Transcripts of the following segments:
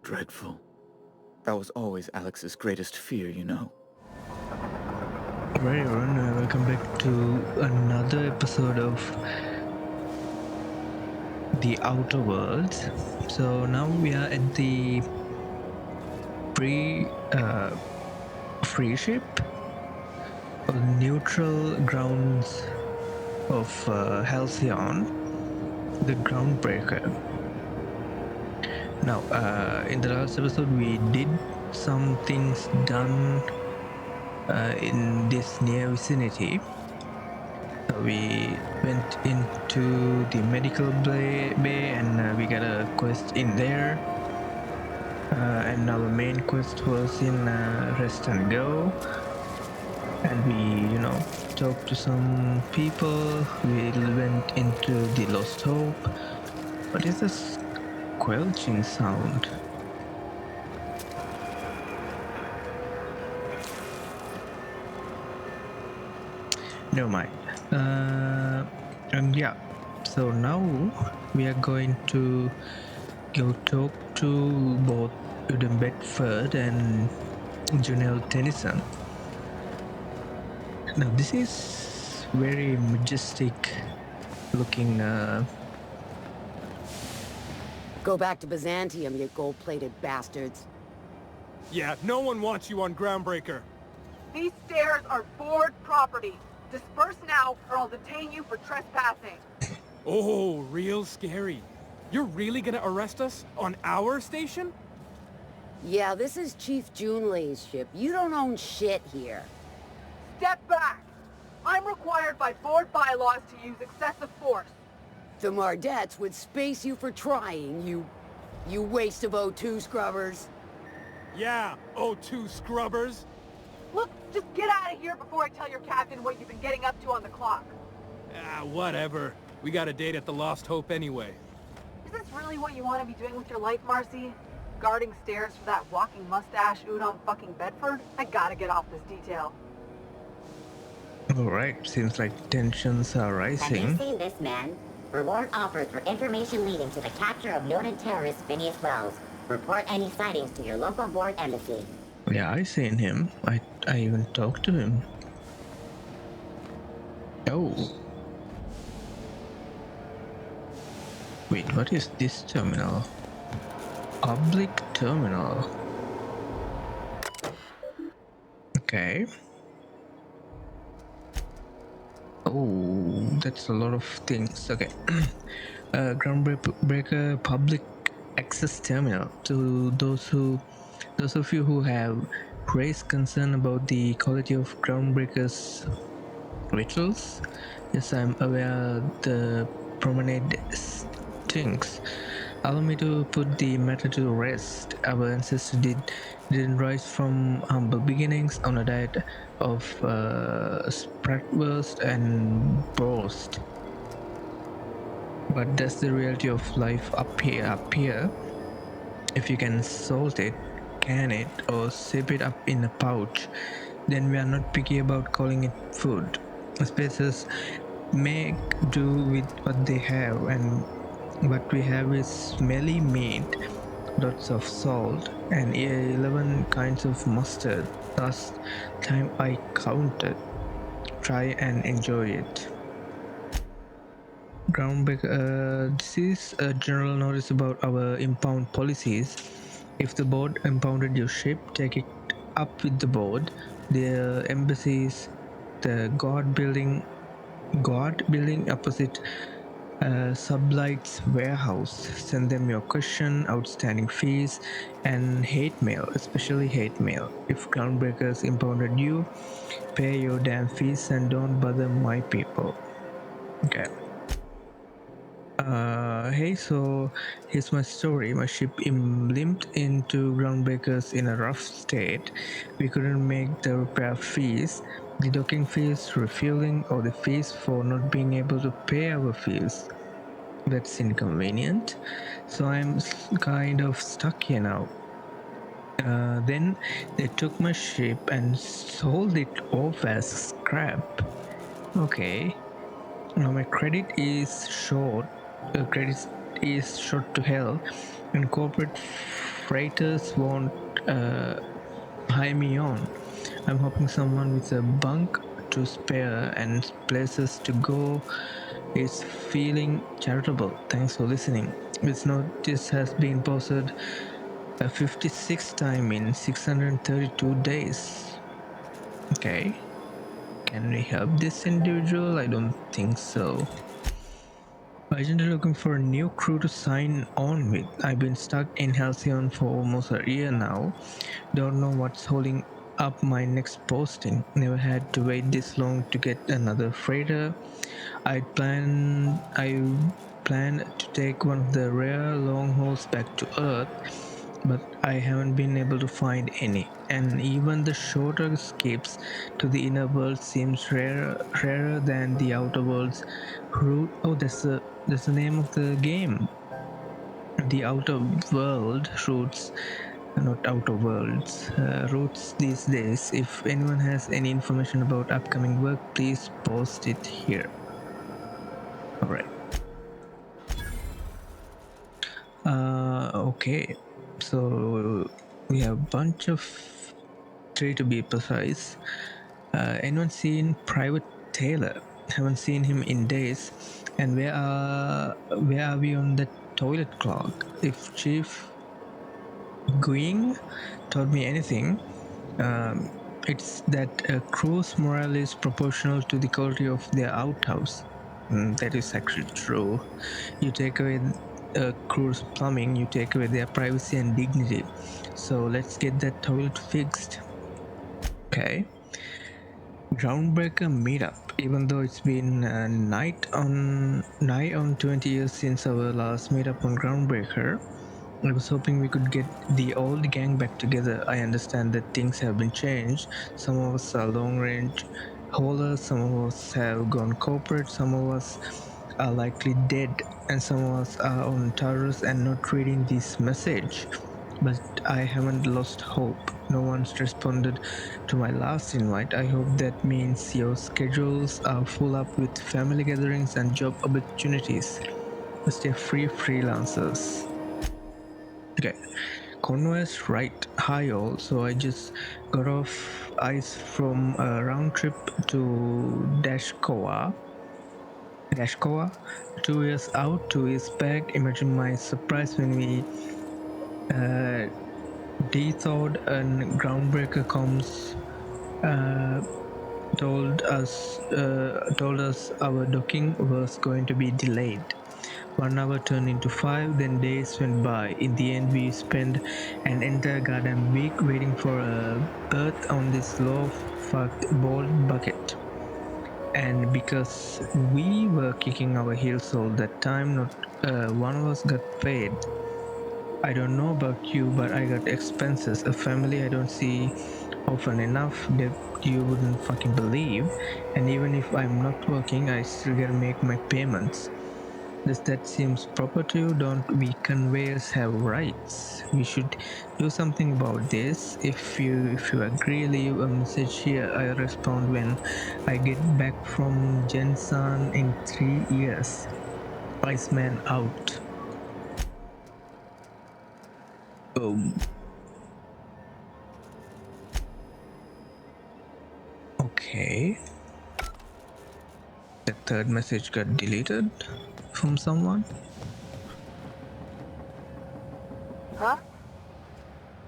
dreadful. That was always Alex's greatest fear, you know. Right, everyone, welcome back to another episode of The Outer Worlds. So now we are at the pre free ship or neutral grounds of Halcyon, the groundbreaker. Now, in the last episode, we did some things done in this near vicinity. We went into the medical bay and we got a quest in there. And our main quest was in Rest and Go. And we, talked to some people. We went into the Lost Hope. What is this squelching sound? Never mind. And yeah, so now we are going to go talk to both Uden Bedford and Janelle Tennyson. Now this is very majestic looking. Go back to Byzantium, you gold-plated bastards. Yeah, no one wants you on Groundbreaker. These stairs are board property. Disperse now, or I'll detain you for trespassing. Oh, real scary. You're really gonna arrest us on our station? Yeah, this is Chief Junlei's ship. You don't own shit here. Step back! I'm required by board bylaws to use excessive force. The Mardettes would space you for trying, you waste of O2 scrubbers. Yeah, O2 scrubbers. Look, just get out of here before I tell your captain what you've been getting up to on the clock. Ah, whatever. We got a date at the Lost Hope anyway. Is this really what you want to be doing with your life, Marcy? Guarding stairs for that walking mustache Udon fucking Bedford? I gotta get off this detail. Alright, seems like tensions are rising. Have you seen this man? Reward offered for information leading to the capture of noted terrorist Phineas Wells. Report any sightings to your local board embassy. Yeah, I seen him. I even talked to him. Oh. Wait, what is this terminal? Public terminal. Okay. Oh, that's a lot of things. Okay. Groundbreaker public access terminal. To those of you who have raised concern about the quality of Groundbreaker's rituals, yes, I'm aware the promenade stinks. Allow me to put the matter to rest. Our ancestors didn't rise from humble beginnings on a diet of bratwurst and broast. But that's the reality of life up here. If you can salt it, can it, or sip it up in a pouch, then we are not picky about calling it food. Species make do with what they have, and what we have is smelly meat, lots of salt, and 11 kinds of mustard. Last time I counted. Try and enjoy it. Groundbreaker, this is a general notice about our impound policies. If the board impounded your ship, take it up with the board. The embassies, the guard building opposite Sublights warehouse. Send them your question, outstanding fees, and hate mail, especially hate mail. If Groundbreakers impounded you, pay your damn fees and don't bother my people. Okay. Hey, so here's my story. My ship limped into Groundbreakers in a rough state. We couldn't make the repair fees, the docking fees, refueling, or the fees for not being able to pay our fees. That's inconvenient. So I'm kind of stuck here now. Then they took my ship and sold it off as scrap. Okay. Now my credit is short to hell, and corporate freighters won't hire me on. I'm hoping someone with a bunk to spare and places to go is feeling charitable. Thanks for listening. This notice has been posted a 56th time in 632 days. Okay. Can we help this individual? I don't think so. Urgently looking for a new crew to sign on with. I've been stuck in Halcyon for almost a year now. Don't know what's holding up my next posting. Never had to wait this long to get another freighter. I plan to take one of the rare long hauls back to Earth, but I haven't been able to find any. And even the shorter escapes to the inner world seems rarer than the outer world's route. Oh, that's the name of the game. The outer world routes, not outer worlds, routes these days. If anyone has any information about upcoming work, please post it here. All right. Okay, so we have a bunch of three to be precise. Anyone seen Private Tailor? Haven't seen him in days. And where are we on the toilet clog? If Chief Going told me anything, it's that a crew's morale is proportional to the quality of their outhouse. That is actually true. You take away a crew's plumbing, you take away their privacy and dignity. So let's get that toilet fixed. Okay. Groundbreaker meetup. Even though it's been nigh on 20 years since our last meetup on Groundbreaker, I was hoping we could get the old gang back together. I understand that things have been changed. Some of us are long range haulers, some of us have gone corporate, some of us are likely dead, and some of us are on Taurus and not reading this message. But I haven't lost hope. No one's responded to my last invite. I hope that means your schedules are full up with family gatherings and job opportunities. Stay free, freelancers. Okay, Convoy's right. Hi all. So I just got off ice from a round trip to Dashkoa. 2 years out, 2 years back. Imagine my surprise when we de-thawed and groundbreaker comms told us our docking was going to be delayed. 1 hour turned into 5, then days went by. In the end, we spent an entire goddamn week waiting for a berth on this low-fucked bald bucket. And because we were kicking our heels all that time, not one of us got paid. I don't know about you, but I got expenses, a family I don't see often enough that you wouldn't fucking believe. And even if I'm not working, I still gotta make my payments. Does that seems proper to you? Don't we conveyors have rights? We should do something about this. If you agree, leave a message here. I respond when I get back from Jensen in 3 years. Iceman out. Okay. The third message got deleted from someone. Huh?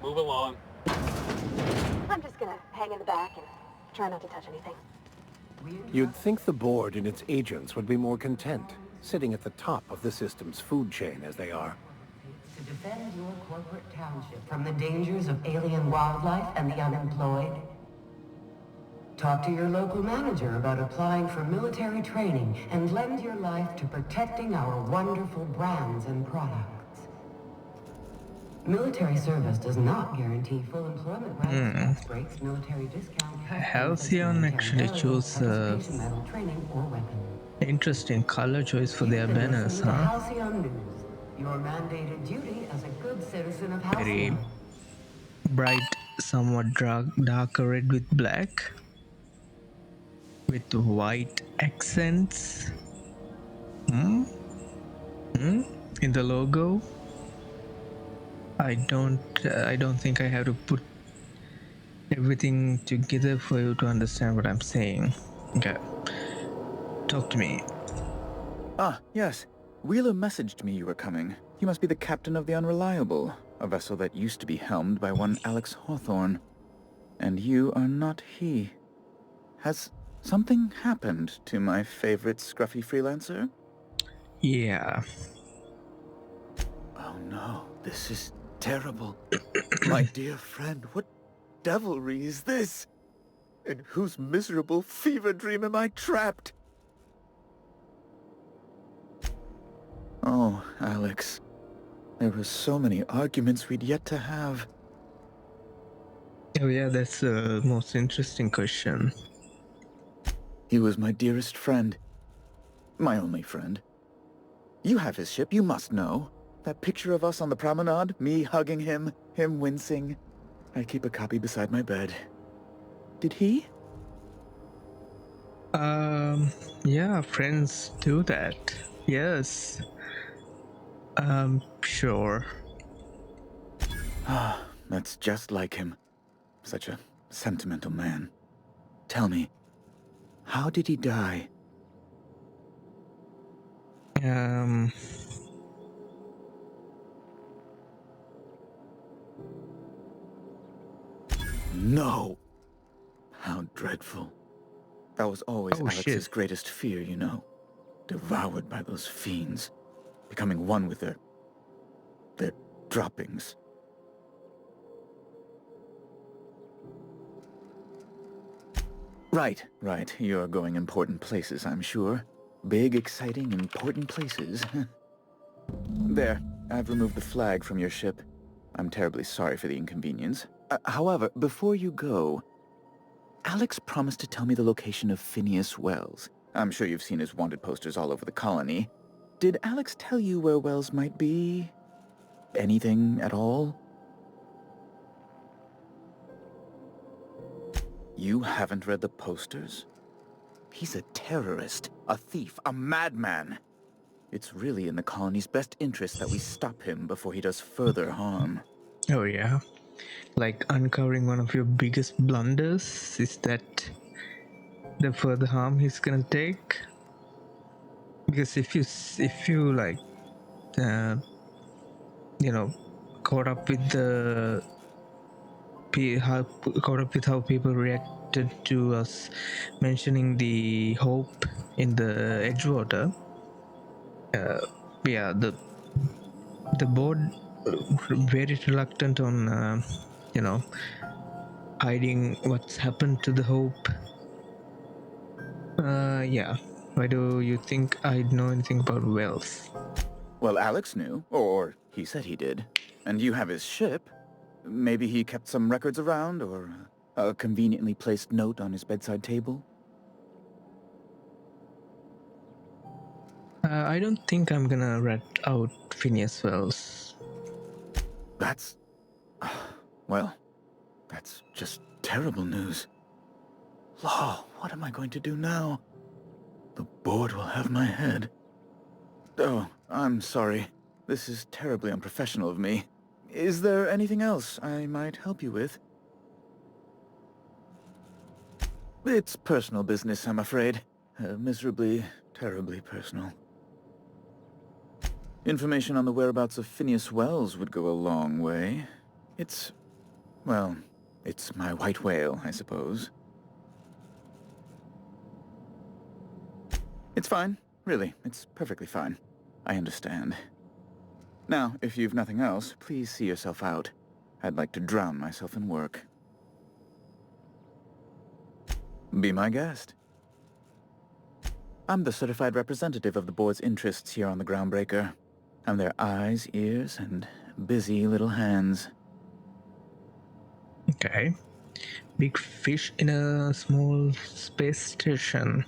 Move along. I'm just gonna hang in the back and try not to touch anything. You'd think the board and its agents would be more content, sitting at the top of the system's food chain as they are. To defend your corporate township from the dangers of alien wildlife and the unemployed. Talk to your local manager about applying for military training and lend your life to protecting our wonderful brands and products. Military service does not guarantee full employment rights, breaks, military discount. Halcyon actually chose training or weapon. interesting color choice for their banners, huh? Halcyon News, your mandated duty as a good citizen of Halcyon. Very bright, somewhat darker red with black, with white accents. In the logo. I don't think I have to put everything together for you to understand what I'm saying. Okay. Talk to me. Ah, yes. Wheeler messaged me you were coming. He must be the captain of the Unreliable, a vessel that used to be helmed by one Alex Hawthorne. And you are not he. Has something happened to my favorite scruffy freelancer? Yeah. Oh no, this is terrible. My dear friend, what devilry is this? In whose miserable fever dream am I trapped? Oh, Alex. There were so many arguments we'd yet to have. Oh yeah, that's the most interesting question. He was my dearest friend. My only friend. You have his ship, you must know. That picture of us on the promenade, me hugging him, him wincing. I keep a copy beside my bed. Did he? Yeah, friends do that. Yes. Sure. Ah, that's just like him. Such a sentimental man. Tell me, how did he die? No! How dreadful. That was always Oh Alex's shit. greatest fear, you know. Devoured by those fiends. Becoming one with their droppings. Right. You're going important places, I'm sure. Big, exciting, important places. There, I've removed the flag from your ship. I'm terribly sorry for the inconvenience. However, before you go, Alex promised to tell me the location of Phineas Wells. I'm sure you've seen his wanted posters all over the colony. Did Alex tell you where Wells might be? Anything at all? You haven't read the posters? He's a terrorist, a thief, a madman. It's really in the colony's best interest that we stop him before he does further harm. Oh yeah. Like uncovering one of your biggest blunders? Is that the further harm he's gonna take? Because if you like, you know, caught up with the caught up with how people reacted to us mentioning the hope in the Edgewater. Yeah, the board very reluctant on you know, hiding what's happened to the hope. Yeah. Why do you think I'd know anything about Wells? Well, Alex knew, or he said he did. And you have his ship. Maybe he kept some records around, or a conveniently placed note on his bedside table? I don't think I'm gonna rat out Phineas Wells. That's... well, that's just terrible news. Law, what am I going to do now? The board will have my head. Oh, I'm sorry. This is terribly unprofessional of me. Is there anything else I might help you with? It's personal business, I'm afraid. Miserably, terribly personal. Information on the whereabouts of Phineas Wells would go a long way. It's... well, it's my white whale, I suppose. It's fine. Really, it's perfectly fine. I understand. Now, if you've nothing else, please see yourself out. I'd like to drown myself in work. Be my guest. I'm the certified representative of the board's interests here on the Groundbreaker. I'm their eyes, ears, and busy little hands. Okay. Big fish in a small space station.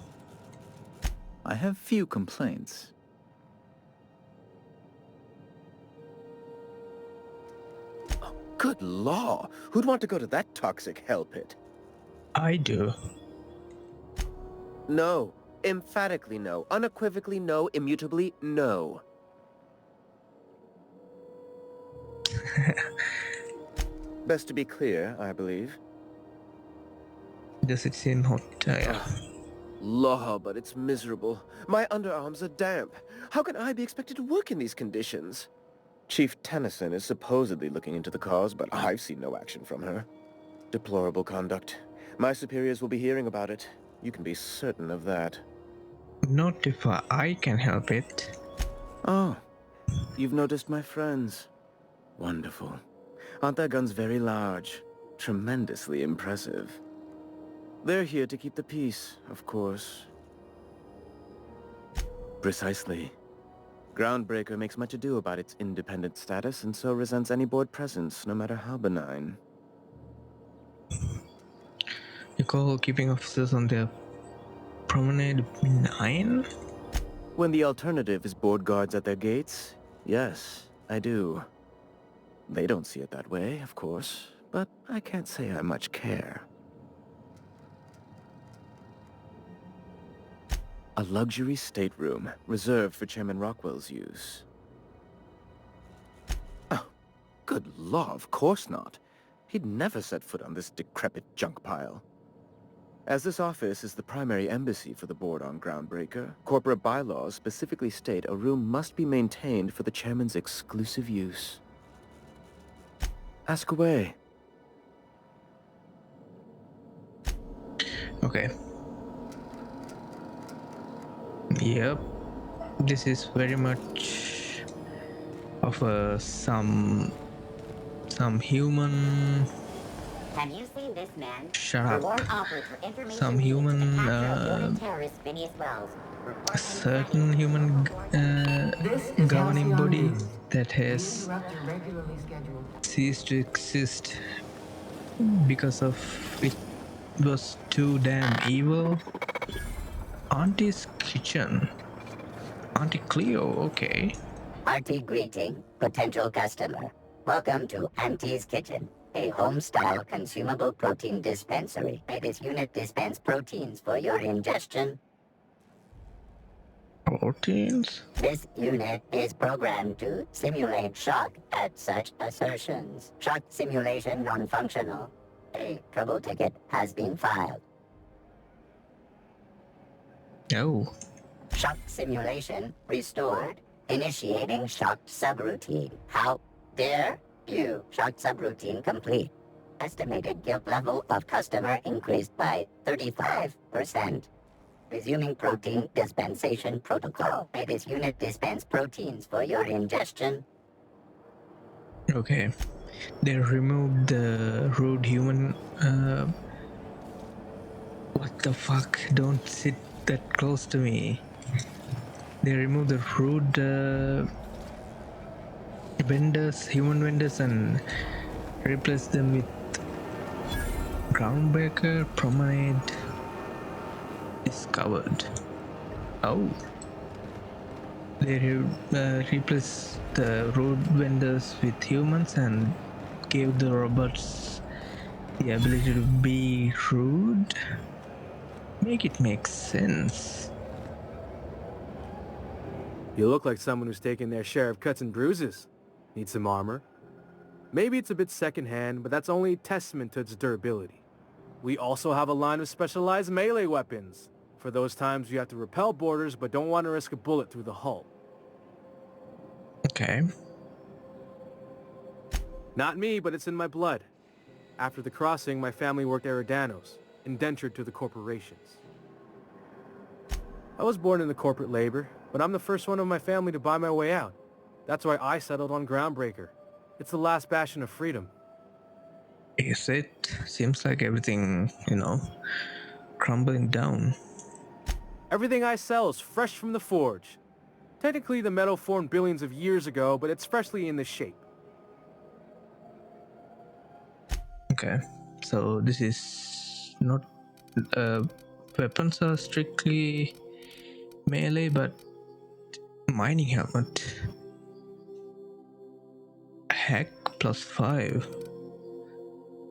I have few complaints. Oh, good law! Who'd want to go to that toxic hell pit? I do. No. Emphatically no. Unequivocally no. Immutably no. Best to be clear, I believe. Does it seem hot? Yeah. Law, but it's miserable. My underarms are damp. How can I be expected to work in these conditions? Chief Tennyson is supposedly looking into the cause, but I've seen no action from her. Deplorable conduct. My superiors will be hearing about it. You can be certain of that. Not if I can help it. Oh, you've noticed my friends. Wonderful. Aren't their guns very large? Tremendously impressive. They're here to keep the peace, of course. Precisely. Groundbreaker makes much ado about its independent status and so resents any board presence, no matter how benign. You call keeping officers on their promenade benign? When the alternative is board guards at their gates, yes, I do. They don't see it that way, of course, but I can't say I much care. A luxury stateroom, reserved for Chairman Rockwell's use. Oh, good law, of course not. He'd never set foot on this decrepit junk pile. As this office is the primary embassy for the board on Groundbreaker, corporate bylaws specifically state a room must be maintained for the chairman's exclusive use. Ask away. Okay. Yep. This is very much of a some human. Have you seen this man? Shut up. Reward offered for information Some leading to the human, capture of known terrorist Phineas Wells. Report any certain sightings human This is governing Halcyon body News. that We has interrupt your regularly scheduled. ceased to exist because of it was too damn evil. Auntie's kitchen. Auntie Cleo, okay. Hearty greeting, potential customer. Welcome to Auntie's Kitchen, a home-style consumable protein dispensary. This unit dispense proteins for your ingestion. Proteins? This unit is programmed to simulate shock at such assertions. Shock simulation non-functional. A trouble ticket has been filed. Oh. Shock simulation restored. Initiating shock subroutine. How dare you? Shock subroutine complete. Estimated guilt level of customer increased by 35%. Resuming protein dispensation protocol. This unit dispense proteins for your ingestion. Okay. They removed the rude human. What the fuck? Don't sit that close to me. They removed the rude vendors, human vendors, and replaced them with groundbreaker, promenade, discovered. Oh. They replaced the road vendors with humans and gave the robots the ability to be rude. Make it make sense. You look like someone who's taken their share of cuts and bruises. Need some armor? Maybe it's a bit secondhand, but that's only a testament to its durability. We also have a line of specialized melee weapons, for those times you have to repel boarders but don't want to risk a bullet through the hull. Okay. Not me, but it's in my blood. After the crossing, my family worked Eridanos, indentured to the corporations. I was born into corporate labor, but I'm the first one of my family to buy my way out. That's why I settled on Groundbreaker. It's the last bastion of freedom. Is it? Seems like everything, crumbling down. Everything I sell is fresh from the forge. Technically, the metal formed billions of years ago, but it's freshly in this shape. Okay. So this is not... weapons are strictly melee, but mining helmet. Hack +5.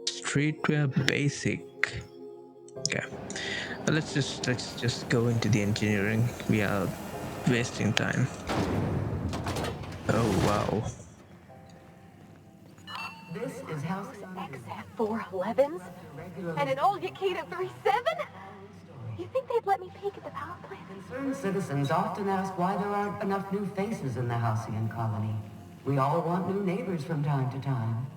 Streetwear basic. Okay. Let's just go into the engineering. We are wasting time. Oh wow. This is House XF411s? And an old Yakita 37? You think they'd let me peek at the power plant? Concerned citizens often ask why there aren't enough new faces in the Halcyon colony. We all want new neighbors from time to time.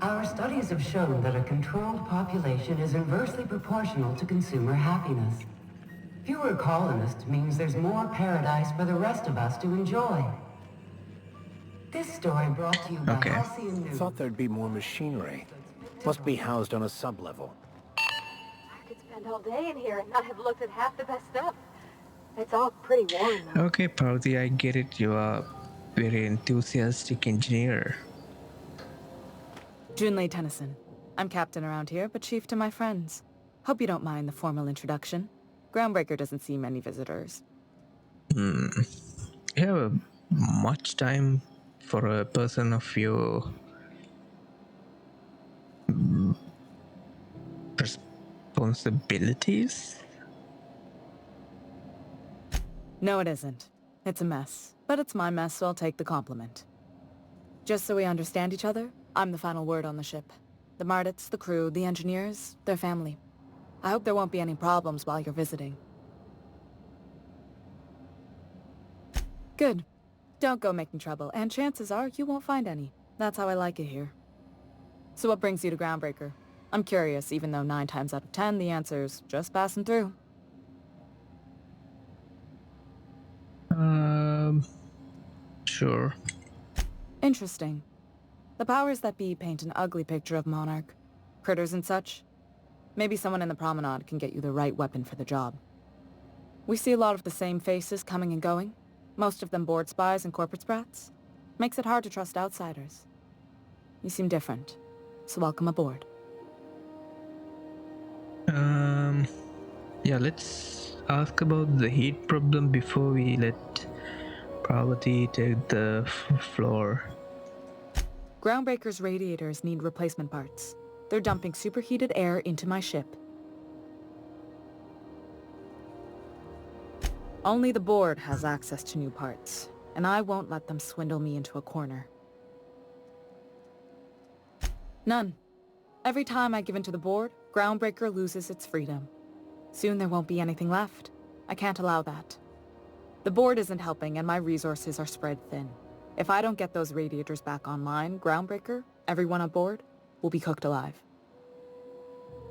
Our studies have shown that a controlled population is inversely proportional to consumer happiness. Fewer colonists means there's more paradise for the rest of us to enjoy. This story brought to you by Okay. Halcyon News. Thought there'd be more machinery. Must be housed on a sub-level. I could spend all day in here and not have looked at half the best stuff. It's all pretty warm, though. Okay, Parvati, I get it. You are very enthusiastic engineer. Junlei Tennyson. I'm captain around here, but chief to my friends. Hope you don't mind the formal introduction. Groundbreaker doesn't see many visitors. You have much time for a person of your responsibilities? No, it isn't. It's a mess. But it's my mess, so I'll take the compliment. Just so we understand each other, I'm the final word on the ship. The Mardits, the crew, the engineers, their family. I hope there won't be any problems while you're visiting. Good. Don't go making trouble, and chances are you won't find any. That's how I like it here. So what brings you to Groundbreaker? I'm curious, even though 9 times out of 10 the answer's just passing through. Sure. Interesting. The powers that be paint an ugly picture of Monarch. Critters and such. Maybe someone in the promenade can get you the right weapon for the job. We see a lot of the same faces coming and going. Most of them board spies and corporate sprats. Makes it hard to trust outsiders. You seem different, so welcome aboard. Yeah, let's ask about the heat problem before we let Parvati take the floor. Groundbreaker's radiators need replacement parts. They're dumping superheated air into my ship. Only the board has access to new parts, and I won't let them swindle me into a corner. None. Every time I give in to the board, Groundbreaker loses its freedom. Soon there won't be anything left. I can't allow that. The board isn't helping and my resources are spread thin. If I don't get those radiators back online, Groundbreaker, everyone aboard, will be cooked alive.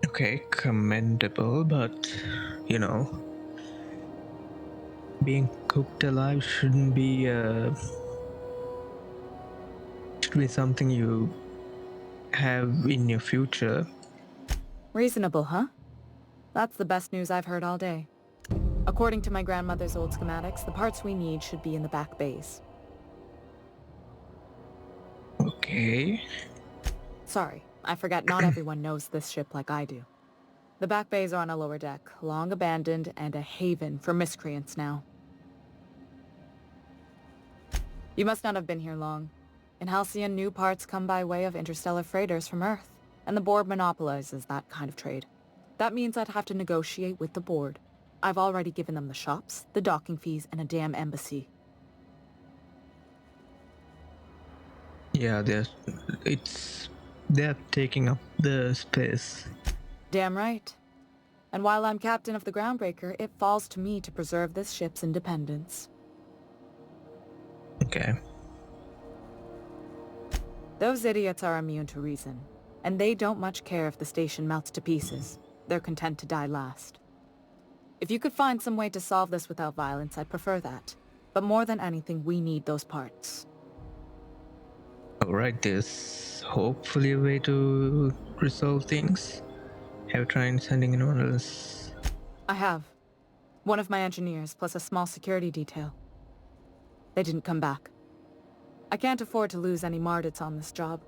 Okay, commendable, but, you know, being cooked alive shouldn't be something you have in your future. Reasonable, huh? That's the best news I've heard all day. According to my grandmother's old schematics, the parts we need should be in the back bays. Okay. Sorry, I forgot not everyone knows this ship like I do. The back bays are on a lower deck, long abandoned and a haven for miscreants now. You must not have been here long. In Halcyon, new parts come by way of interstellar freighters from Earth, and the board monopolizes that kind of trade. That means I'd have to negotiate with the board. I've already given them the shops, the docking fees, and a damn embassy. Yeah, they're taking up the space. Damn right. And while I'm captain of the Groundbreaker, it falls to me to preserve this ship's independence. Okay. Those idiots are immune to reason, and they don't much care if the station melts to pieces. They're content to die last. If you could find some way to solve this without violence, I'd prefer that. But more than anything, we need those parts. Alright, there's hopefully a way to resolve things. Have you tried sending anyone else? I have. One of my engineers, plus a small security detail. They didn't come back. I can't afford to lose any Mardits on this job.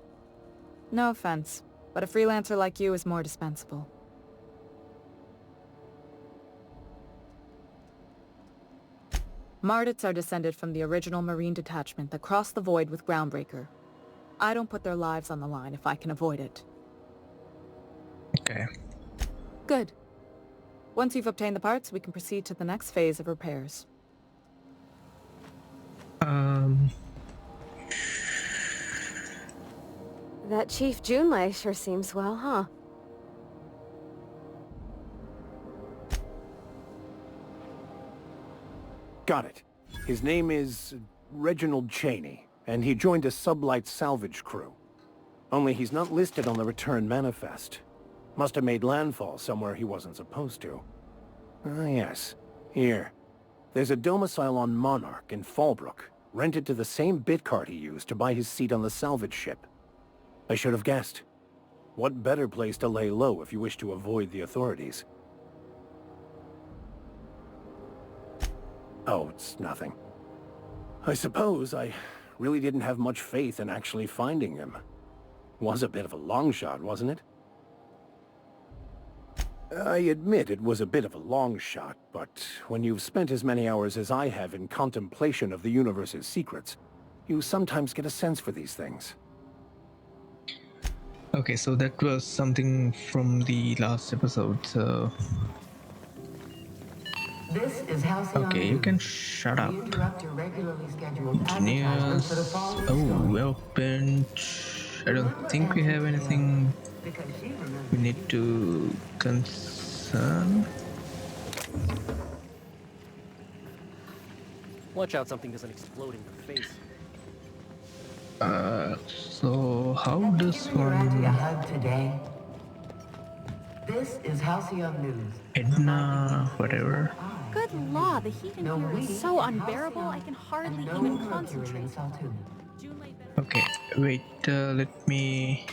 No offense, but a freelancer like you is more dispensable. Mardits are descended from the original Marine detachment that crossed the void with Groundbreaker. I don't put their lives on the line if I can avoid it. Okay. Good. Once you've obtained the parts, we can proceed to the next phase of repairs. That Chief Junlei sure seems well, huh? Got it. His name is Reginald Cheney, and he joined a sublight salvage crew. Only he's not listed on the return manifest. Must have made landfall somewhere he wasn't supposed to. Ah, yes. Here. There's a domicile on Monarch in Fallbrook, rented to the same bit card he used to buy his seat on the salvage ship. I should have guessed. What better place to lay low if you wish to avoid the authorities? Oh, it's nothing. I suppose I really didn't have much faith in actually finding him. Was a bit of a long shot, wasn't it? I admit it was a bit of a long shot, but when you've spent as many hours as I have in contemplation of the universe's secrets, you sometimes get a sense for these things. Okay, so that was something from the last episode, so... This is Halcyon Okay, you can News. shut up. We interrupt your regularly scheduled advertisement Engineers... for the following Oh, story. workbench... I don't Remember think we Auntie have Taylor, anything because she remembers we need to concern. Watch out something doesn't explode in your face. So how Have you does given your auntie a one... hug today? This is Halcyon News. Edna... whatever. Good law, the heat in No here weed, is so Halcyon, unbearable I can hardly and no even mercury concentrate. in Saltuna. Okay, wait, let me...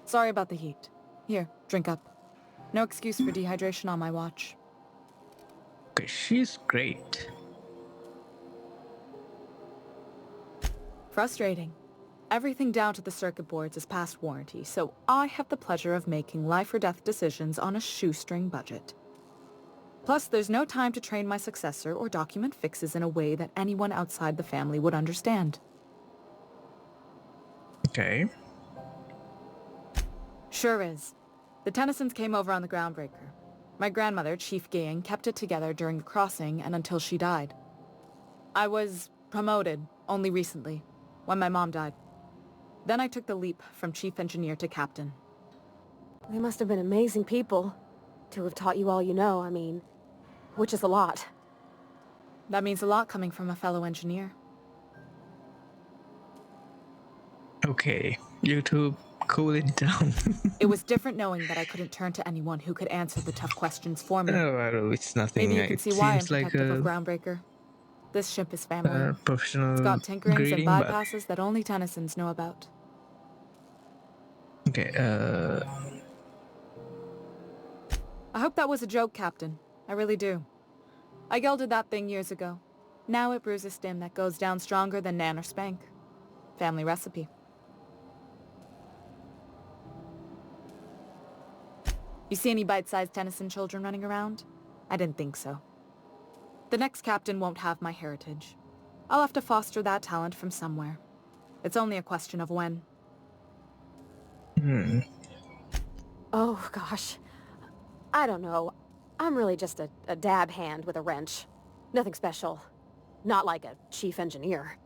Sorry about the heat. Here, drink up. No excuse for dehydration on my watch. Okay, she's great. Frustrating. Everything down to the circuit boards is past warranty, so I have the pleasure of making life or death decisions on a shoestring budget. Plus, there's no time to train my successor or document fixes in a way that anyone outside the family would understand. Okay. Sure is. The Tennysons came over on the groundbreaker. My grandmother, Chief Gang, kept it together during the crossing and until she died. I was promoted only recently, when my mom died. Then I took the leap from chief engineer to captain. They must have been amazing people to have taught you all you know, I mean, which is a lot. That means a lot coming from a fellow engineer. Okay, YouTube, cool it down. It was different knowing that I couldn't turn to anyone who could answer the tough questions for me. Oh, well, it's nothing. Maybe you can It see why I'm seems like protective of a Groundbreaker. This ship is family. It's professional got tinkerings and greeting, but... bypasses that only Tennysons know about. Okay, I hope that was a joke, Captain. I really do. I gelded that thing years ago. Now it brews a stim that goes down stronger than Nan or Spank. Family recipe. You see any bite-sized Tennyson children running around? I didn't think so. The next captain won't have my heritage. I'll have to foster that talent from somewhere. It's only a question of when. Oh, gosh. I don't know. I'm really just a dab hand with a wrench. Nothing special. Not like a chief engineer.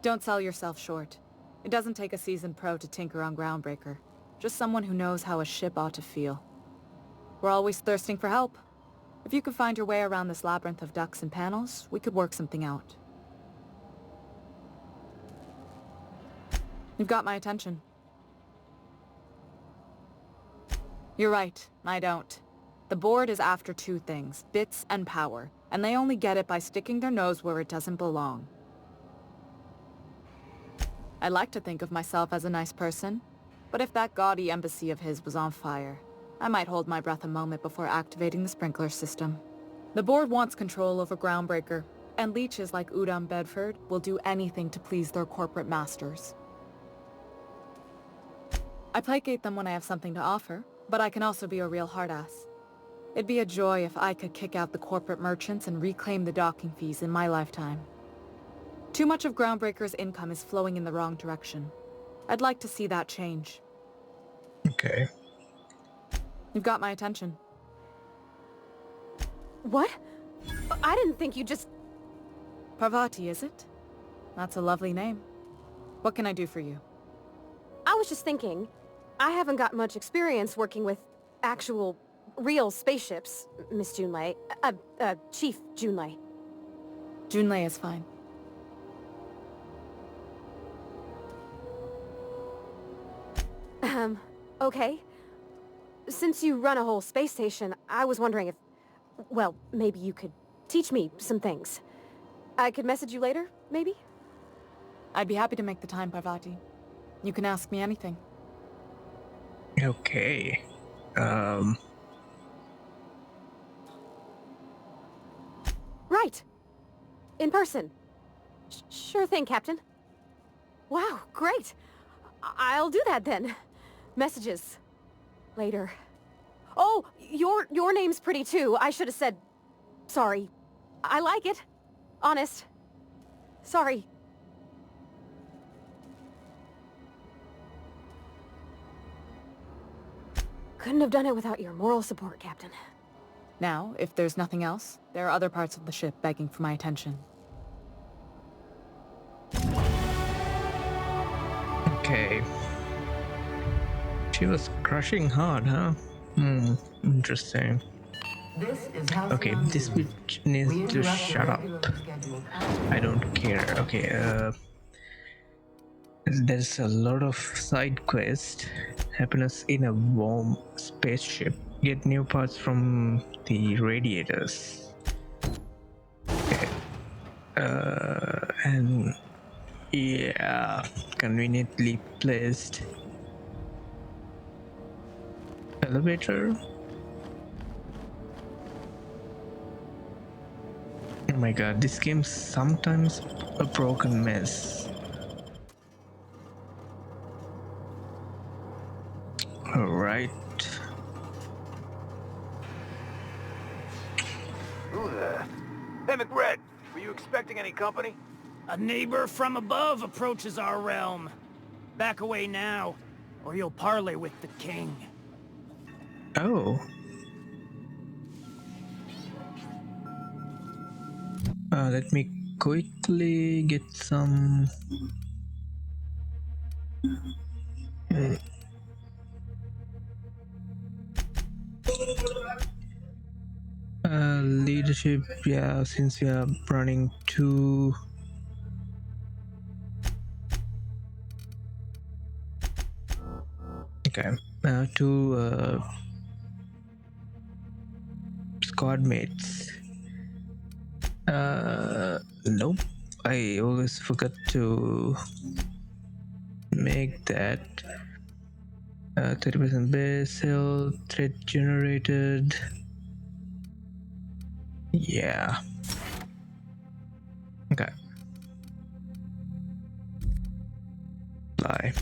Don't sell yourself short. It doesn't take a seasoned pro to tinker on Groundbreaker. Just someone who knows how a ship ought to feel. We're always thirsting for help. If you could find your way around this labyrinth of ducts and panels, we could work something out. You've got my attention. You're right, I don't. The board is after two things, bits and power, and they only get it by sticking their nose where it doesn't belong. I like to think of myself as a nice person, but if that gaudy embassy of his was on fire, I might hold my breath a moment before activating the sprinkler system. The board wants control over Groundbreaker, and leeches like Udon Bedford will do anything to please their corporate masters. I placate them when I have something to offer, but I can also be a real hard-ass. It'd be a joy if I could kick out the corporate merchants and reclaim the docking fees in my lifetime. Too much of Groundbreaker's income is flowing in the wrong direction. I'd like to see that change. okay. You've got my attention. What? I didn't think you just... Parvati, is it? That's a lovely name. What can I do for you? was just thinking, I haven't got much experience working with actual, real spaceships, Miss Junlei. Chief Junlei. Junlei is fine. Okay. Since you run a whole space station, I was wondering if... Well, maybe you could teach me some things. I could message you later, maybe? I'd be happy to make the time, Parvati. You can ask me anything. Okay. Right. In person. Sure thing, Captain. Wow, great. I'll do that then. Messages. Later. Oh, your name's pretty too. I should have said... Sorry. I like it. Honest. Sorry. Couldn't have done it without your moral support, Captain. Now, if there's nothing else, there are other parts of the ship begging for my attention. Okay. She was crushing hard, huh? Interesting. This is Halcyon. Okay, this bitch needs to shut up. I don't care. Okay, there's a lot of side quests. Happiness in a warm spaceship. Get new parts from the radiators. Okay. And yeah, conveniently placed elevator. Oh my god, this game's sometimes a broken mess. Alright. Who there? Hey, McRed, were you expecting any company? A neighbor from above approaches our realm. Back away now, or you'll parley with the king. Oh. Let me quickly get some... leadership, yeah, since we are running two... Okay, two squad mates. Nope, I always forgot to make that. 30% base health, threat generated. Yeah. Okay. Fly.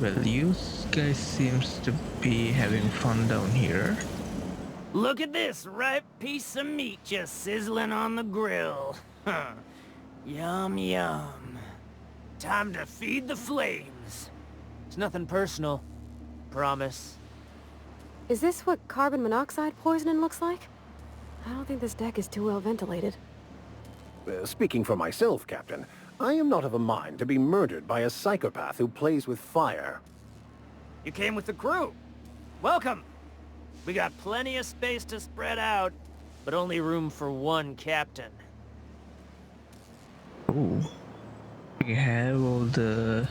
Well, you guys seems to be having fun down here. Look at this ripe piece of meat just sizzling on the grill. Huh. Yum, yum. Time to feed the flames. It's nothing personal. Promise. Is this what carbon monoxide poisoning looks like? I don't think this deck is too well ventilated. Speaking for myself, Captain, I am not of a mind to be murdered by a psychopath who plays with fire. You came with the crew. Welcome. We got plenty of space to spread out, but only room for one captain. Ooh. We have all the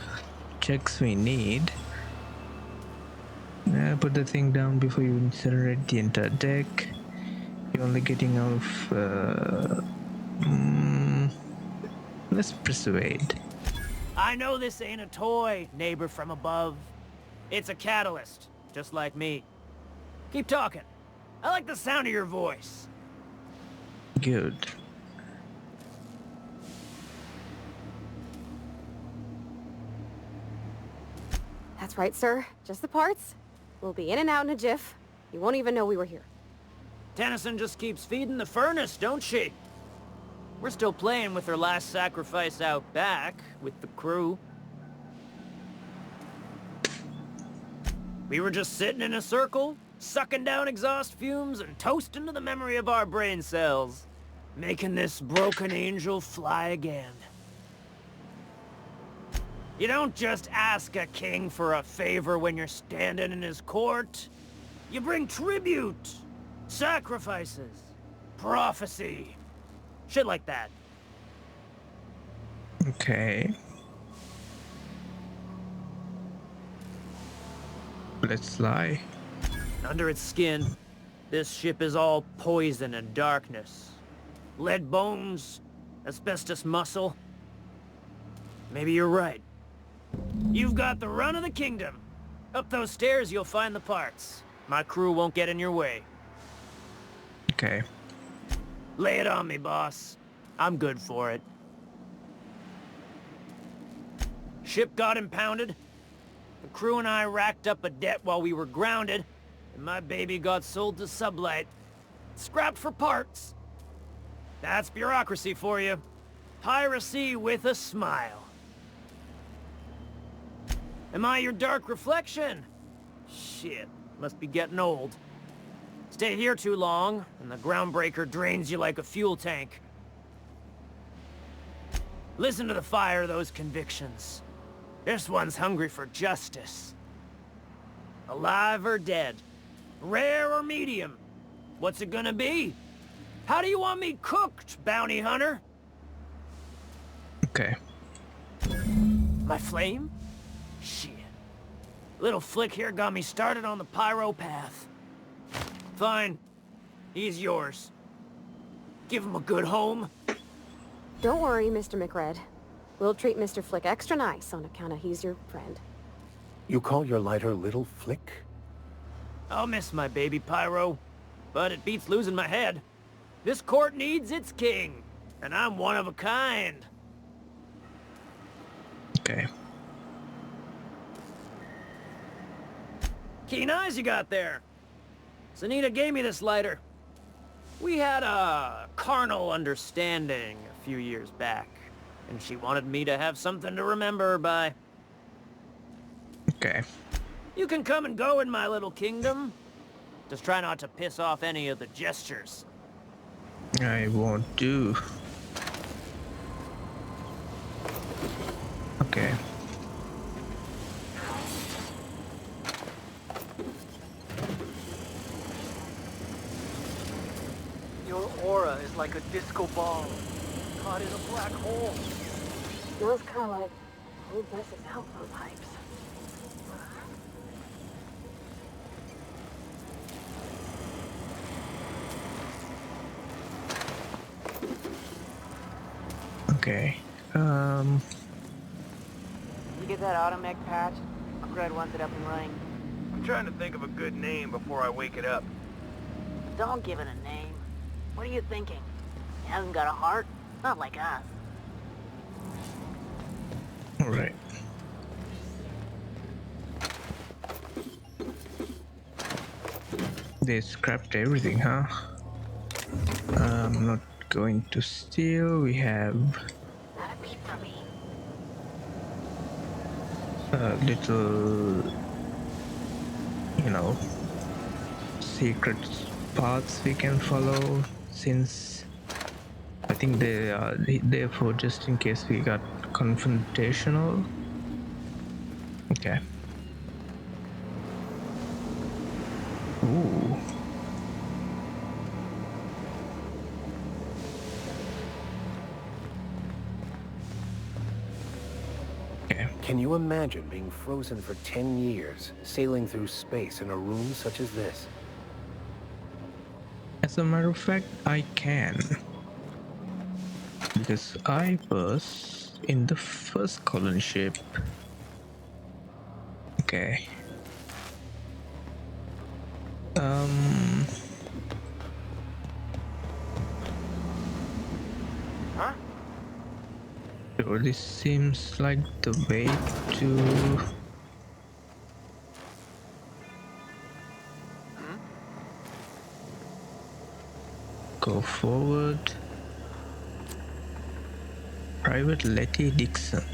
checks we need. Put the thing down before you incinerate the entire deck. You're only getting out of... let's persuade. I know this ain't a toy, neighbor from above. It's a catalyst, just like me. Keep talking. I like the sound of your voice. Good. That's right, sir. Just the parts. We'll be in and out in a jiff. You won't even know we were here. Tennyson just keeps feeding the furnace, don't she? We're still playing with her last sacrifice out back, with the crew. We were just sitting in a circle, sucking down exhaust fumes and toasting to the memory of our brain cells, making this broken angel fly again. You don't just ask a king for a favor when you're standing in his court. You bring tribute, sacrifices, prophecy, shit like that. Okay. Let's lie. Under its skin, this ship is all poison and darkness. Lead bones, asbestos muscle. Maybe you're right. You've got the run of the kingdom. Up those stairs, you'll find the parts. My crew won't get in your way. Okay. Lay it on me, boss. I'm good for it. Ship got impounded. The crew and I racked up a debt while we were grounded, and my baby got sold to Sublight. Scrapped for parts. That's bureaucracy for you. Piracy with a smile. Am I your dark reflection? Shit, must be getting old. Stay here too long, and the groundbreaker drains you like a fuel tank. Listen to the fire of those convictions. This one's hungry for justice. Alive or dead? Rare or medium? What's it gonna be? How do you want me cooked, bounty hunter? Okay. My flame? Shit. Little flick here got me started on the pyro path. Fine. He's yours. Give him a good home. Don't worry, Mr. McRed. We'll treat Mr. Flick extra nice on account of he's your friend. You call your lighter Little Flick? I'll miss my baby Pyro, but it beats losing my head. This court needs its king, and I'm one of a kind. Okay. Keen eyes you got there. Sunita gave me this lighter. We had a carnal understanding a few years back, and she wanted me to have something to remember her by. Okay. You can come and go in my little kingdom. Just try not to piss off any of the gestures. I won't do. Okay. Your aura is like a disco ball, caught in a black hole. Smells kind of like old Bess's telephone pipes. Okay. You get that automech patch? Fred wants it up and running. I'm trying to think of a good name before I wake it up. Don't give it a name. What are you thinking? It hasn't got a heart? Not like us. Alright. They scrapped everything, huh? I'm not going to steal. We have Not a peep from me. little, you know, secret paths we can follow, since I think they are there for just in case we got confrontational. Okay. Ooh. Okay. Can you imagine being frozen for 10 years, sailing through space in a room such as this? As a matter of fact, I can. Because I was in the first colony ship. Okay. Huh? So this seems like the way to go forward. Private Letty Dixon.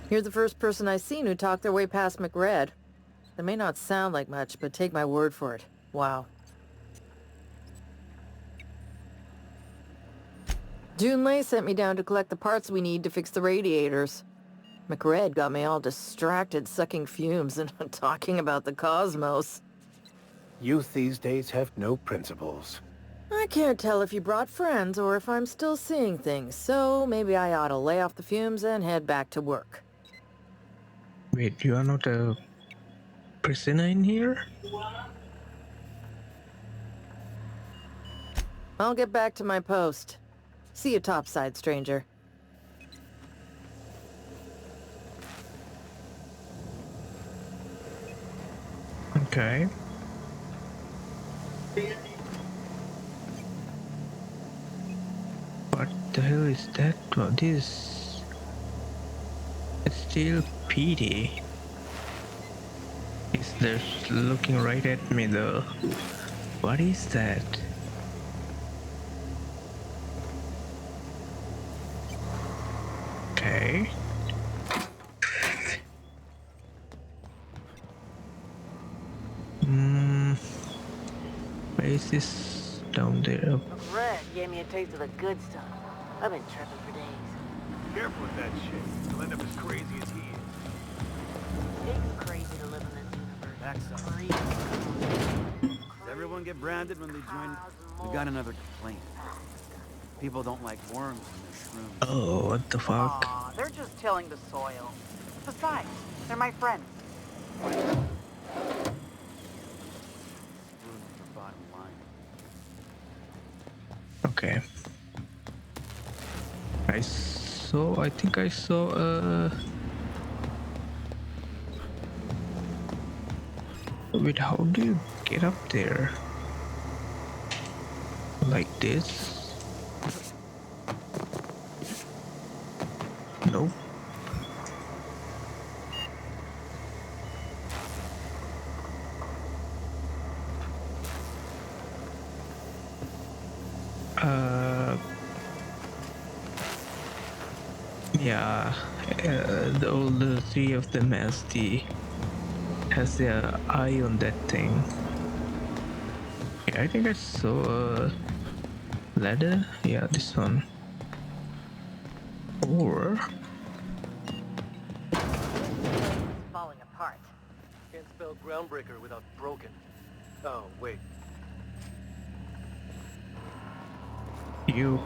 You're the first person I've seen who talked their way past McRed. That may not sound like much, but take my word for it. Wow. Junlei sent me down to collect the parts we need to fix the radiators. McRed got me all distracted sucking fumes and talking about the cosmos. Youth these days have no principles. I can't tell if you brought friends or if I'm still seeing things, so maybe I ought to lay off the fumes and head back to work. Wait, you are not a prisoner in here? I'll get back to my post. See you topside, stranger. Okay. What the hell is that? What is... It's still PD. Is there looking right at me though? What is that? Okay. Where is this? Down there. Red gave me a taste of the good stuff. I've been tripping for days. Careful with that shit. You'll end up as crazy as he is. It's crazy to live in this universe. Backside. Crazy. Does everyone get branded when they join? We got another complaint. People don't like worms in their shrooms. Oh, what the fuck? Aw, they're just tilling the soil. Besides, they're my friends. Okay. I think I saw wait, how do you get up there? Like this? Nope. Yeah, all the three of them has their eye on that thing. Yeah, I think I saw a ladder. Yeah, this one. Or Falling apart. Can't spell groundbreaker without broken. Oh, wait. you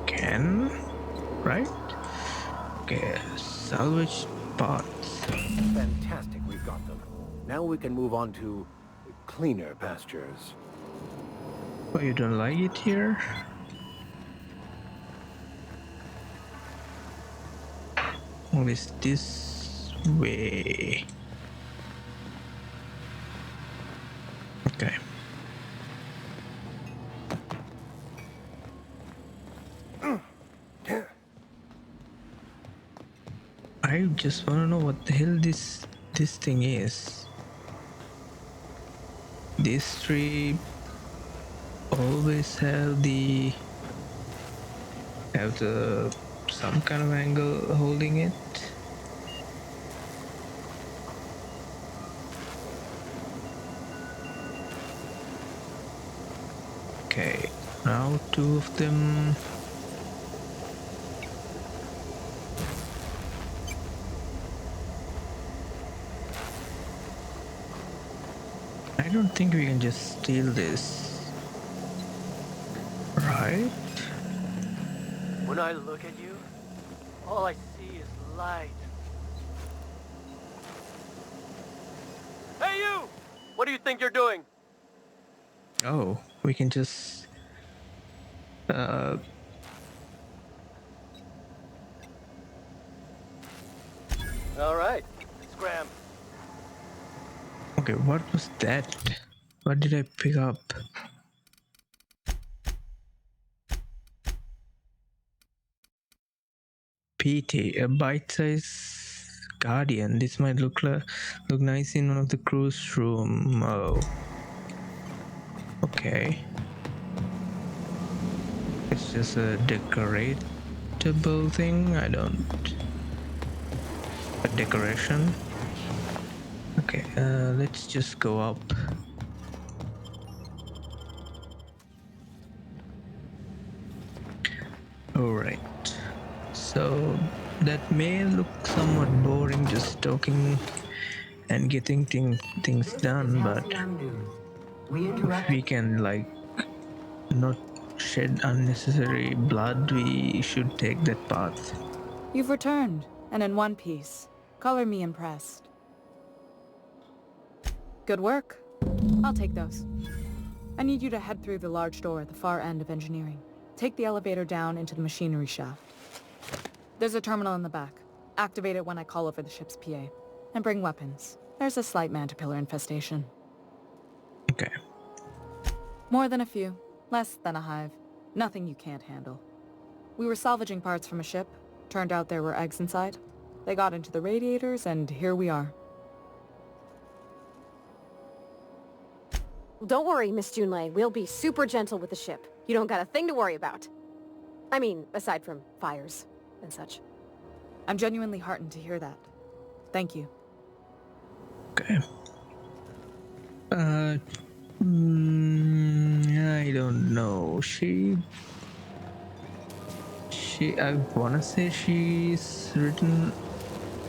can, right? Okay, salvage parts. Fantastic, we've got them. Now we can move on to cleaner pastures. Oh, you don't like it here? Or is this way? Okay. I just wanna know what the hell this thing is. This tree always have the some kind of angle holding it. Okay, now two of them. I don't think we can just steal this, right? When I look at you, all I see is light. Hey you! What do you think you're doing? Oh, we can just All right, scram. okay, what was that? What did I pick up? PT, a bite-sized guardian. This might look nice in one of the crew's room. Oh, okay. It's just a decoratable thing. A decoration. Okay, let's just go up. Alright, so that may look somewhat boring, just talking and getting things done, but if we can like not shed unnecessary blood, we should take that path. You've returned, and in one piece. Color me impressed. Good work. I'll take those. I need you to head through the large door at the far end of engineering. Take the elevator down into the machinery shaft. There's a terminal in the back. Activate it when I call over the ship's PA. And bring weapons. There's a slight mantipillar infestation. Okay. More than a few. Less than a hive. Nothing you can't handle. We were salvaging parts from a ship. Turned out there were eggs inside. They got into the radiators, and here we are. Don't worry, Miss Junlei. We'll be super gentle with the ship. You don't got a thing to worry about. I mean, aside from fires and such. I'm genuinely heartened to hear that. Thank you. Okay. I don't know. I wanna say she's written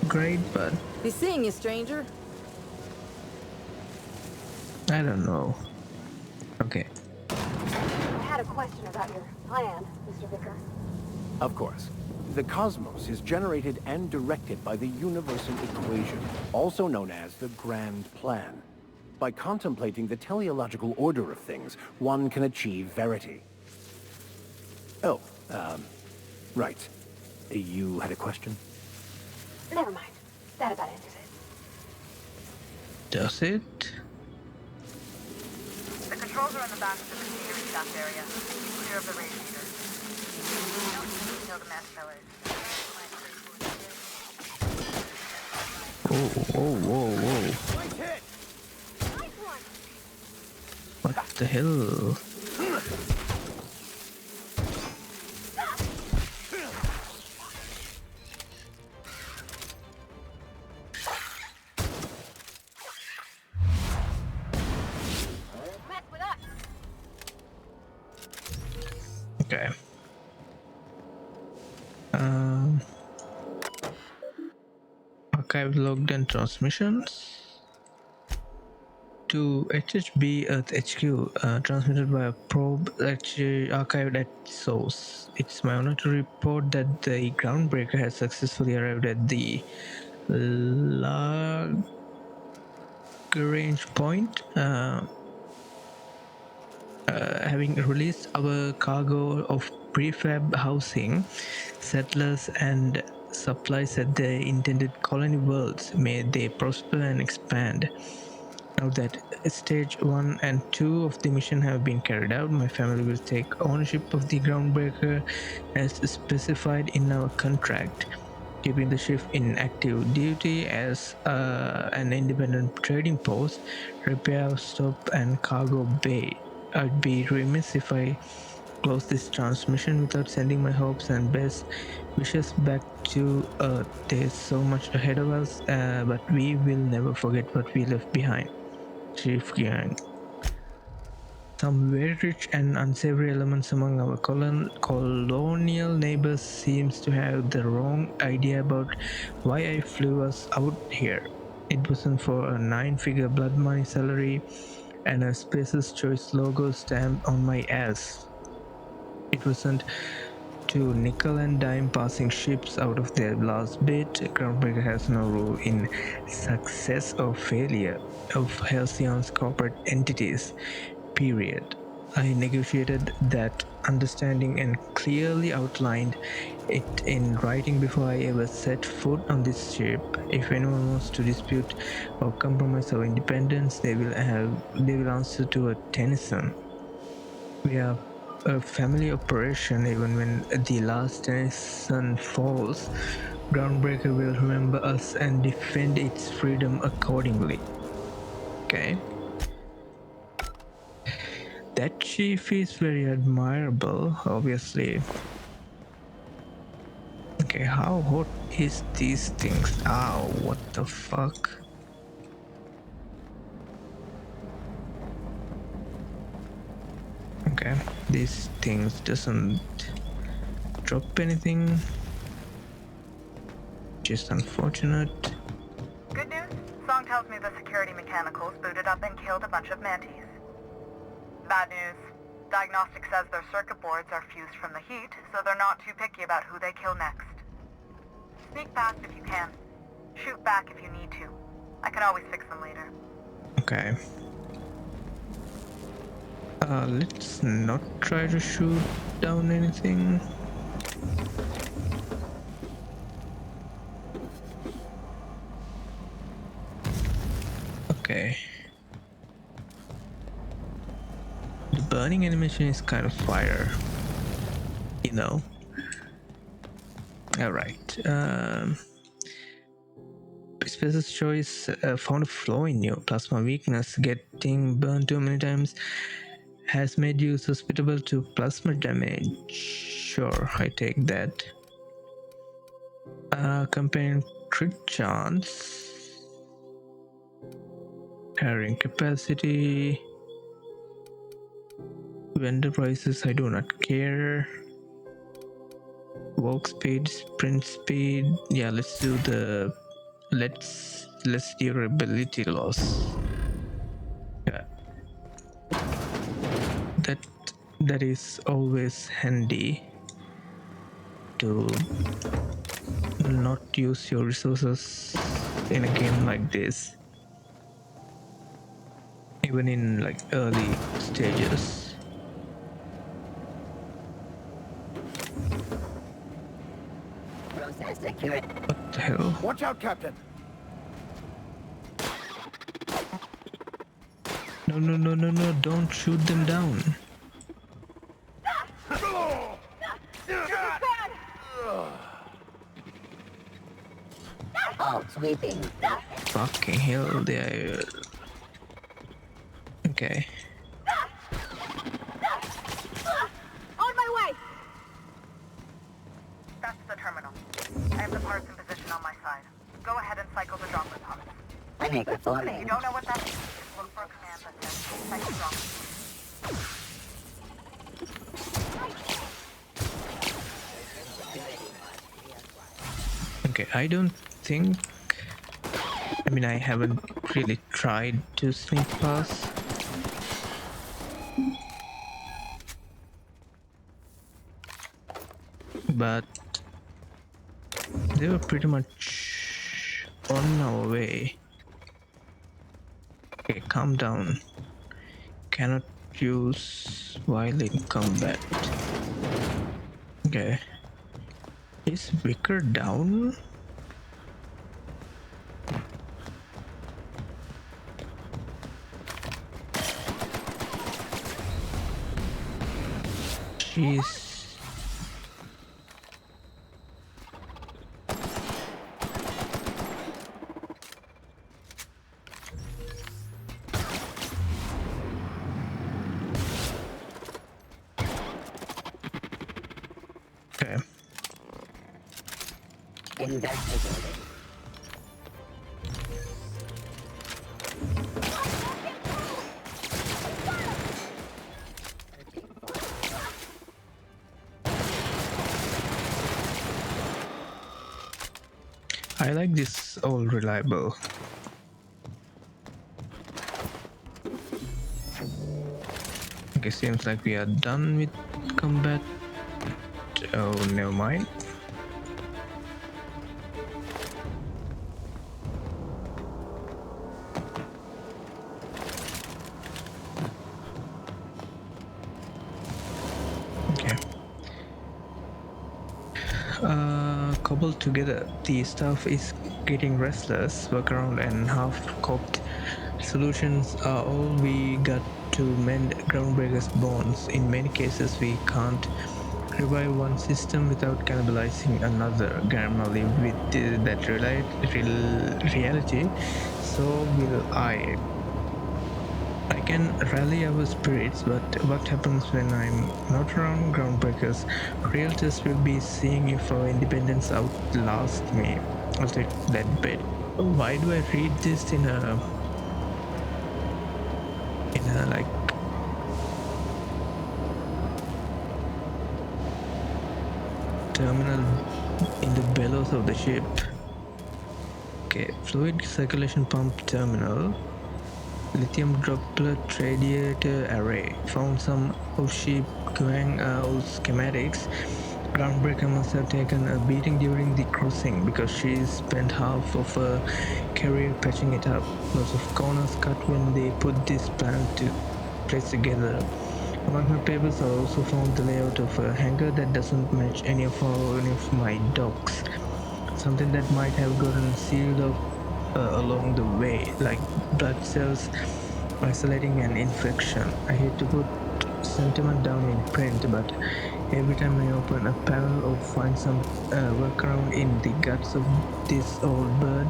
great, but Be seeing you, stranger. I don't know. Okay. I had a question about your plan, Mr. Vicker. Of course. The cosmos is generated and directed by the universal equation, also known as the Grand Plan. By contemplating the teleological order of things, one can achieve verity. Oh, right. You had a question? Never mind. That about answers it. Does it? The controls are in the back of the machinery shaft area. Keep clear of the radiator. You don't need to know the mass pillars. Whoa. What the hell? Okay. Archive logged and transmissions to HHB Earth HQ, transmitted by a probe archived at source. It's my honor to report that the groundbreaker has successfully arrived at the Lagrange point, having released our cargo of prefab housing, settlers and supplies at the intended colony worlds. May they prosper and expand. Now that stage 1 and 2 of the mission have been carried out, my family will take ownership of the groundbreaker as specified in our contract, keeping the ship in active duty as an independent trading post, repair stop and cargo bay. I'd be remiss if I close this transmission without sending my hopes and best wishes back to Earth. There's so much ahead of us, but we will never forget what we left behind. Chief Gang. Some very rich and unsavory elements among our colonial neighbors seems to have the wrong idea about why I flew us out here. It wasn't for a 9-figure blood money salary and a Space's Choice logo stamped on my ass. It wasn't to nickel and dime passing ships out of their last bit. Groundbreaker has no role in success or failure of Halcyon's corporate entities, period. I negotiated that understanding and clearly outlined it in writing before I ever set foot on this ship. If anyone wants to dispute or compromise our independence, they will answer to a Tennyson. We are a family operation. Even when the last Tennyson falls, Groundbreaker will remember us and defend its freedom accordingly. Okay. That chief is very admirable, obviously. Okay, how hot is these things? Ow, what the fuck? Okay, these things doesn't drop anything, which is unfortunate. Good news? Song tells me the security mechanicals booted up and killed a bunch of mantis. Bad news. Diagnostic says their circuit boards are fused from the heat, so they're not too picky about who they kill next. Sneak past if you can. Shoot back if you need to. I can always fix them later. Okay. Let's not try to shoot down anything. Okay. The burning animation is kind of fire, you know. Alright. Space's choice found a flaw in your plasma weakness. Getting burned too many times has made you susceptible to plasma damage. Sure, I take that. Comparing crit chance, carrying capacity, vendor prices, I do not care. Walk speed, sprint speed, yeah, let's do the less durability loss. Yeah, that is always handy to not use your resources in a game like this, even in like early stages. What the hell? Watch out, Captain! No, don't shoot them down. Oh, sweeping. Fucking hell, they are... Okay. On my way! That's the terminal. I have the parts in position on my side. Go ahead and cycle the droplet pods. I make If reforming. you don't know what that means, just look for a command that says cycle droplet. Okay, I don't think... I mean, I haven't really tried to sneak past. But they were pretty much on our way. Okay, calm down. Cannot use while in combat. Okay. Is Vicar down? She's... Okay. Investigating. I like this all reliable. Okay, seems like we are done with combat. Oh, never mind. Okay. Cobbled together, the staff is getting restless. Workaround and half-cocked solutions are all we got to mend Groundbreaker's bonds. In many cases, we can't revive one system without cannibalizing another. Gamma live with that reality, so will I. I can rally our spirits, but what happens when I'm not around? Groundbreakers realtors will be seeing if our independence outlasts me. I'll take that bet. Why do I read this in a like terminal in the bellows of the ship. Okay, fluid circulation pump terminal. Lithium droplet radiator array. Found some of Ship Guang schematics. Groundbreaker must have taken a beating during the crossing because she spent half of her career patching it up. Lots of corners cut when they put this plan to place together. Among her papers, I also found the layout of a hangar that doesn't match any of my docks. Something that might have gotten sealed off along the way, like blood cells isolating an infection. I hate to put sentiment down in print, but every time I open a panel or find some workaround in the guts of this old bird,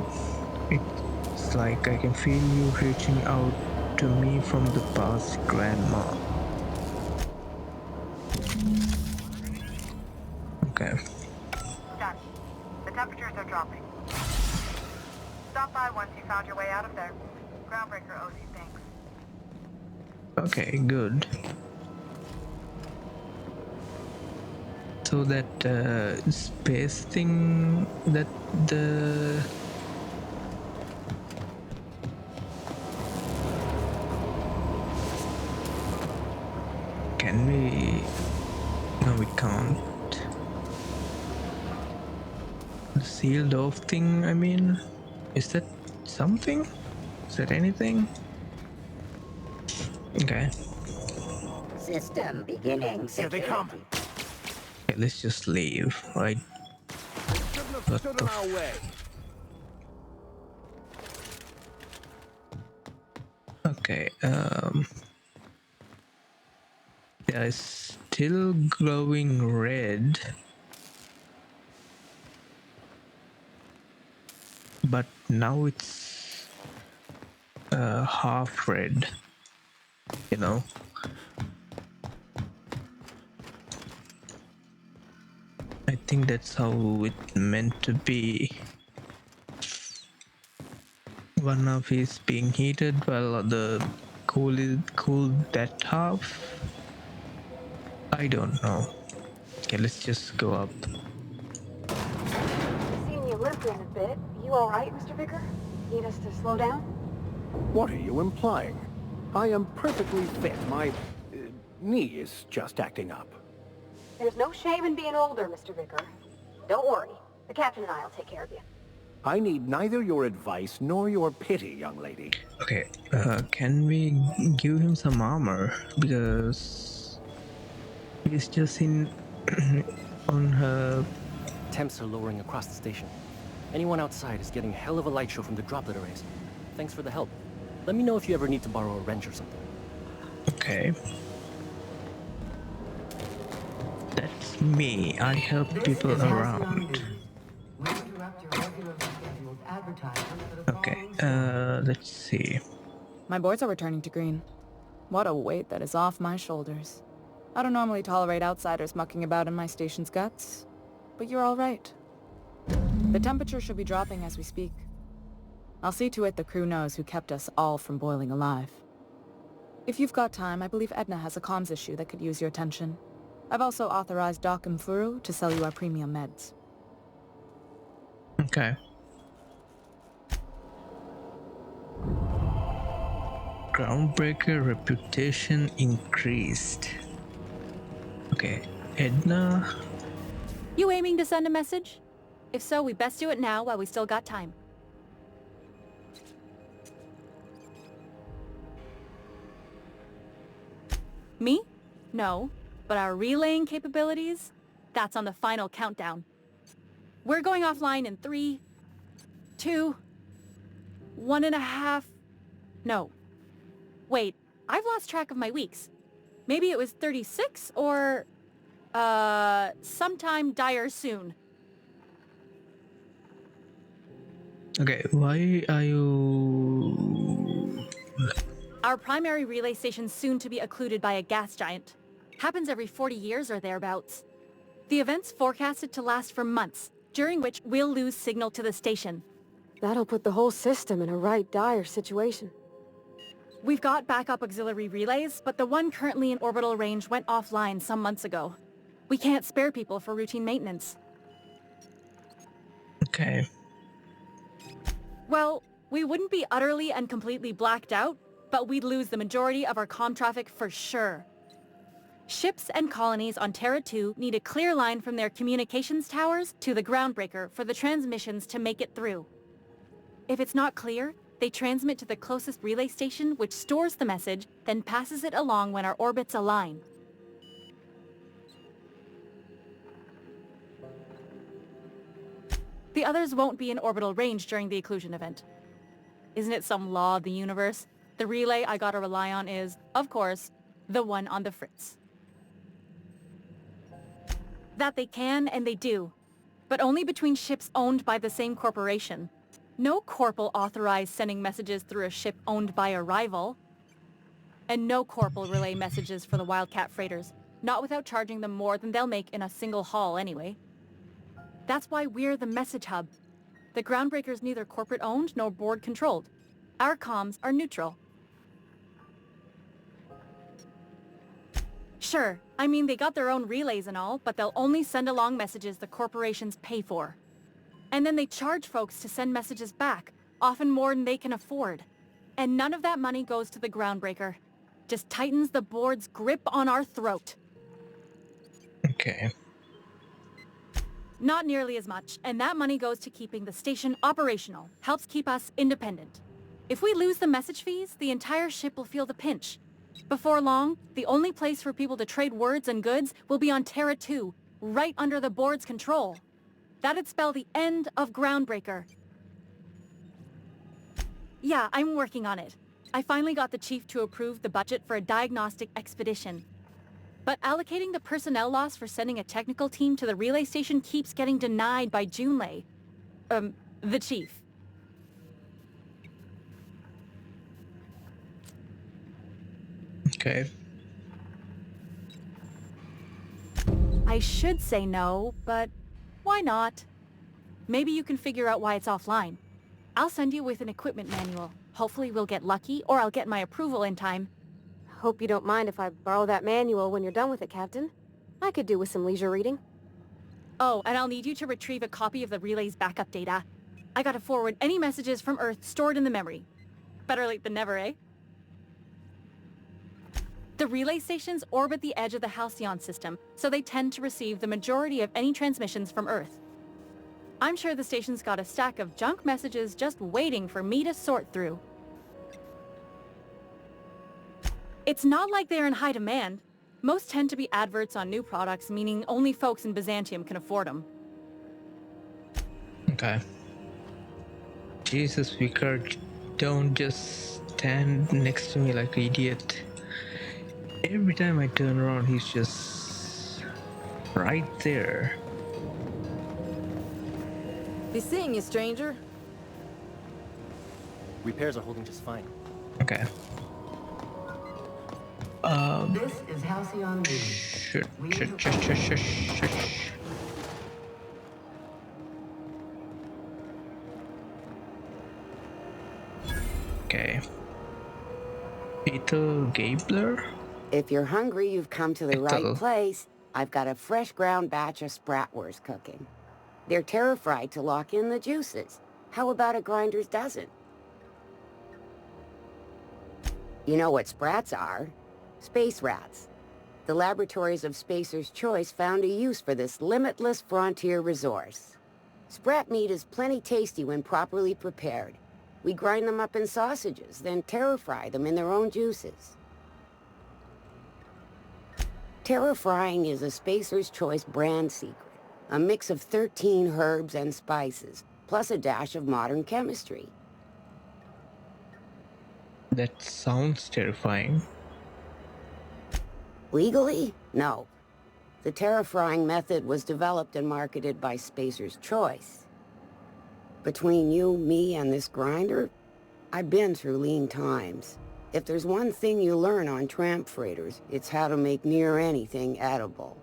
it's like I can feel you reaching out to me from the past, Grandma. Okay. Done. The temperatures are dropping. Stop by once you found your way out of there. Groundbreaker owes you thanks. Okay, good. So that space thing that the... Can we... No, we can't. The sealed off thing, I mean? Is that something? Is that anything? Okay. System beginning security. Here they come. Okay, let's just leave, right? What Stood the in our way. Okay, yeah, it's still glowing red. But now it's half red, you know? I think that's how it meant to be. One half is being heated while the cool that half. I don't know. Okay, let's just go up. Seen you limping a bit. You alright, Mr. Vicker? Need us to slow down? What are you implying? I am perfectly fit. My knee is just acting up. There's no shame in being older, Mr. Vicker. Don't worry. The captain and I will take care of you. I need neither your advice nor your pity, young lady. Okay, can we give him some armor? Because he's just in on her. Temps are lowering across the station. Anyone outside is getting a hell of a light show from the droplet arrays. Thanks for the help. Let me know if you ever need to borrow a wrench or something. Okay. That's me. I help people around. Okay, let's see. My boards are returning to green. What a weight that is off my shoulders. I don't normally tolerate outsiders mucking about in my station's guts, but you're all right. The temperature should be dropping as we speak. I'll see to it the crew knows who kept us all from boiling alive. If you've got time, I believe Edna has a comms issue that could use your attention. I've also authorized Doc and Furu to sell you our premium meds. Okay. Groundbreaker reputation increased. Okay, Edna. You aiming to send a message? If so, we best do it now while we still got time. Me? No. But our relaying capabilities? That's on the final countdown. We're going offline in 3, 2, 1.5... No. Wait, I've lost track of my weeks. Maybe it was 36 or... sometime dire soon. Okay, why are you... Our primary relay station's soon to be occluded by a gas giant. Happens every 40 years or thereabouts. The event's forecasted to last for months, during which we'll lose signal to the station. That'll put the whole system in a right dire situation. We've got backup auxiliary relays, but the one currently in orbital range went offline some months ago. We can't spare people for routine maintenance. Okay. Well, we wouldn't be utterly and completely blacked out, but we'd lose the majority of our comm traffic for sure. Ships and colonies on Terra 2 need a clear line from their communications towers to the groundbreaker for the transmissions to make it through. If it's not clear, they transmit to the closest relay station, which stores the message, then passes it along when our orbits align. The others won't be in orbital range during the occlusion event. Isn't it some law of the universe? The relay I gotta rely on is, of course, the one on the fritz. That they can and they do, but only between ships owned by the same corporation. No corp will authorize sending messages through a ship owned by a rival. And no corp will relay messages for the Wildcat freighters, not without charging them more than they'll make in a single haul anyway. That's why we're the message hub. The groundbreaker's neither corporate owned nor board controlled. Our comms are neutral. Sure, I mean they got their own relays and all, but they'll only send along messages the corporations pay for. And then they charge folks to send messages back, often more than they can afford. And none of that money goes to the groundbreaker. Just tightens the board's grip on our throat. Okay. Not nearly as much, and that money goes to keeping the station operational, helps keep us independent. If we lose the message fees, the entire ship will feel the pinch. Before long, the only place for people to trade words and goods will be on Terra 2, right under the board's control. That'd spell the end of Groundbreaker. Yeah, I'm working on it. I finally got the chief to approve the budget for a diagnostic expedition. But allocating the personnel loss for sending a technical team to the relay station keeps getting denied by Junlei. The chief. Okay. I should say no, but why not? Maybe you can figure out why it's offline. I'll send you with an equipment manual. Hopefully we'll get lucky, or I'll get my approval in time. Hope you don't mind if I borrow that manual when you're done with it, Captain. I could do with some leisure reading. Oh, and I'll need you to retrieve a copy of the relay's backup data. I gotta forward any messages from Earth stored in the memory. Better late than never, eh? The relay stations orbit the edge of the Halcyon system, so they tend to receive the majority of any transmissions from Earth. I'm sure the station's got a stack of junk messages just waiting for me to sort through. It's not like they're in high demand. Most tend to be adverts on new products, meaning only folks in Byzantium can afford them. Okay. Jesus, Vicar, don't just stand next to me like an idiot. Every time I turn around, he's just right there. Be seeing you, stranger. Repairs are holding just fine. Okay. This is Halcyon B. Shit. Okay. Peter Gabler? If you're hungry, you've come to the right Ethel. place. I've got a fresh ground batch of spratwurst cooking. They're terra-fried to lock in the juices. How about a grinder's dozen? You know what sprats are? Space rats. The laboratories of Spacer's Choice found a use for this limitless frontier resource. Sprat meat is plenty tasty when properly prepared. We grind them up in sausages, then terra-fry them in their own juices. Terra-frying is a Spacer's Choice brand secret. A mix of 13 herbs and spices, plus a dash of modern chemistry. That sounds terrifying. Legally? No. The terra-frying method was developed and marketed by Spacer's Choice. Between you, me, and this grinder, I've been through lean times. If there's one thing you learn on tramp freighters, it's how to make near anything edible.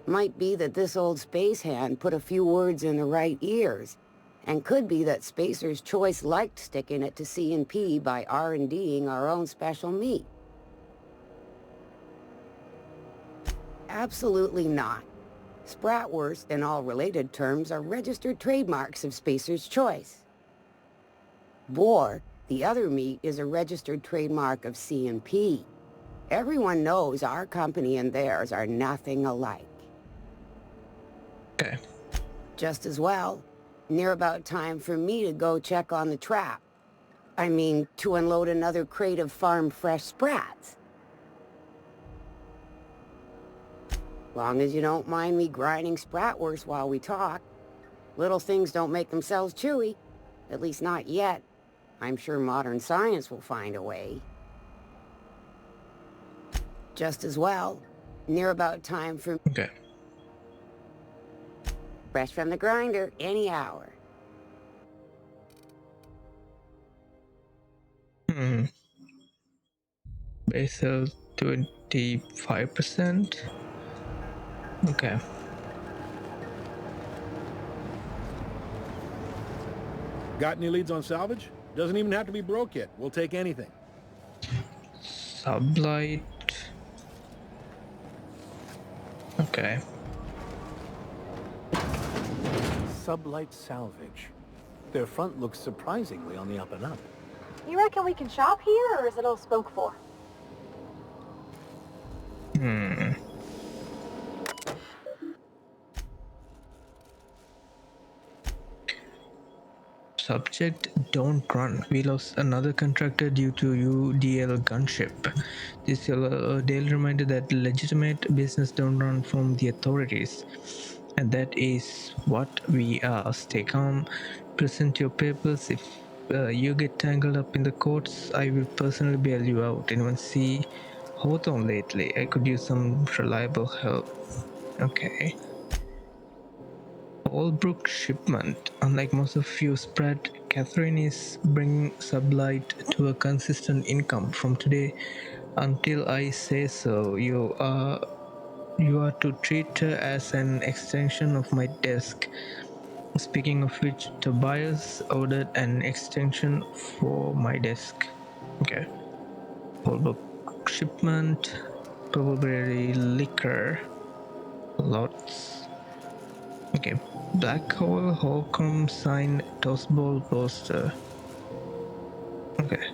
Might be that this old space hand put a few words in the right ears, and could be that Spacer's Choice liked sticking it to C&P by R&D'ing our own special meat. Absolutely not. Spratwurst and all related terms are registered trademarks of Spacer's Choice. Boar, the other meat, is a registered trademark of C&P. Everyone knows our company and theirs are nothing alike. Okay. Just as well, near about time for me to go check on the trap. I mean, to unload another crate of farm-fresh sprats. Long as you don't mind me grinding spratwurst while we talk. Little things don't make themselves chewy. At least not yet. I'm sure modern science will find a way. Just as well, near about time for... Okay. Fresh from the grinder, any hour. Basal 25%. Okay. Got any leads on salvage? Doesn't even have to be broke yet. We'll take anything. Sublight. Okay. Sublight salvage. Their front looks surprisingly on the up and up. You reckon we can shop here, or is it all spoke for? Subject, don't run. We lost another contractor due to UDL gunship. This is a daily reminder that legitimate business don't run from the authorities. And that is what we are. Stay calm, present your papers. If you get tangled up in the courts, I will personally bail you out. Anyone see Hawthorne lately? I could use some reliable help. Okay. Allbrook shipment. Unlike most of you spread, Catherine is bringing Sublight to a consistent income. From today until I say so, you are to treat her as an extension of my desk. Speaking of which, Tobias ordered an extension for my desk. Okay. Allbrook shipment. Probably liquor. Lots. Okay, Black Hole Holcomb sign tossball poster. Okay.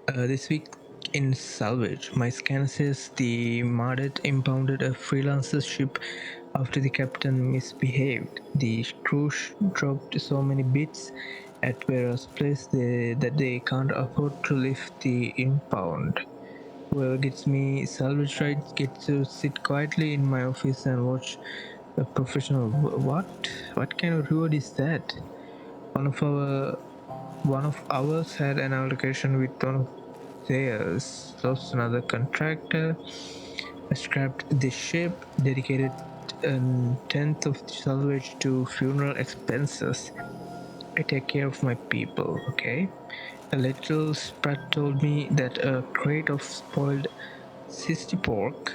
This week in salvage, my scanner says the Mardet impounded a freelancer's ship after the captain misbehaved. The crew dropped so many bits at Vera's place that they can't afford to lift the impound. Whoever gets me salvage rights gets to sit quietly in my office and watch a professional. What kind of reward is that? One of ours had an altercation with one of theirs. Lost another contractor. I scrapped the ship. Dedicated a tenth of the salvage to funeral expenses. I take care of my people. Okay. A little sprat told me that a crate of spoiled Sisty pork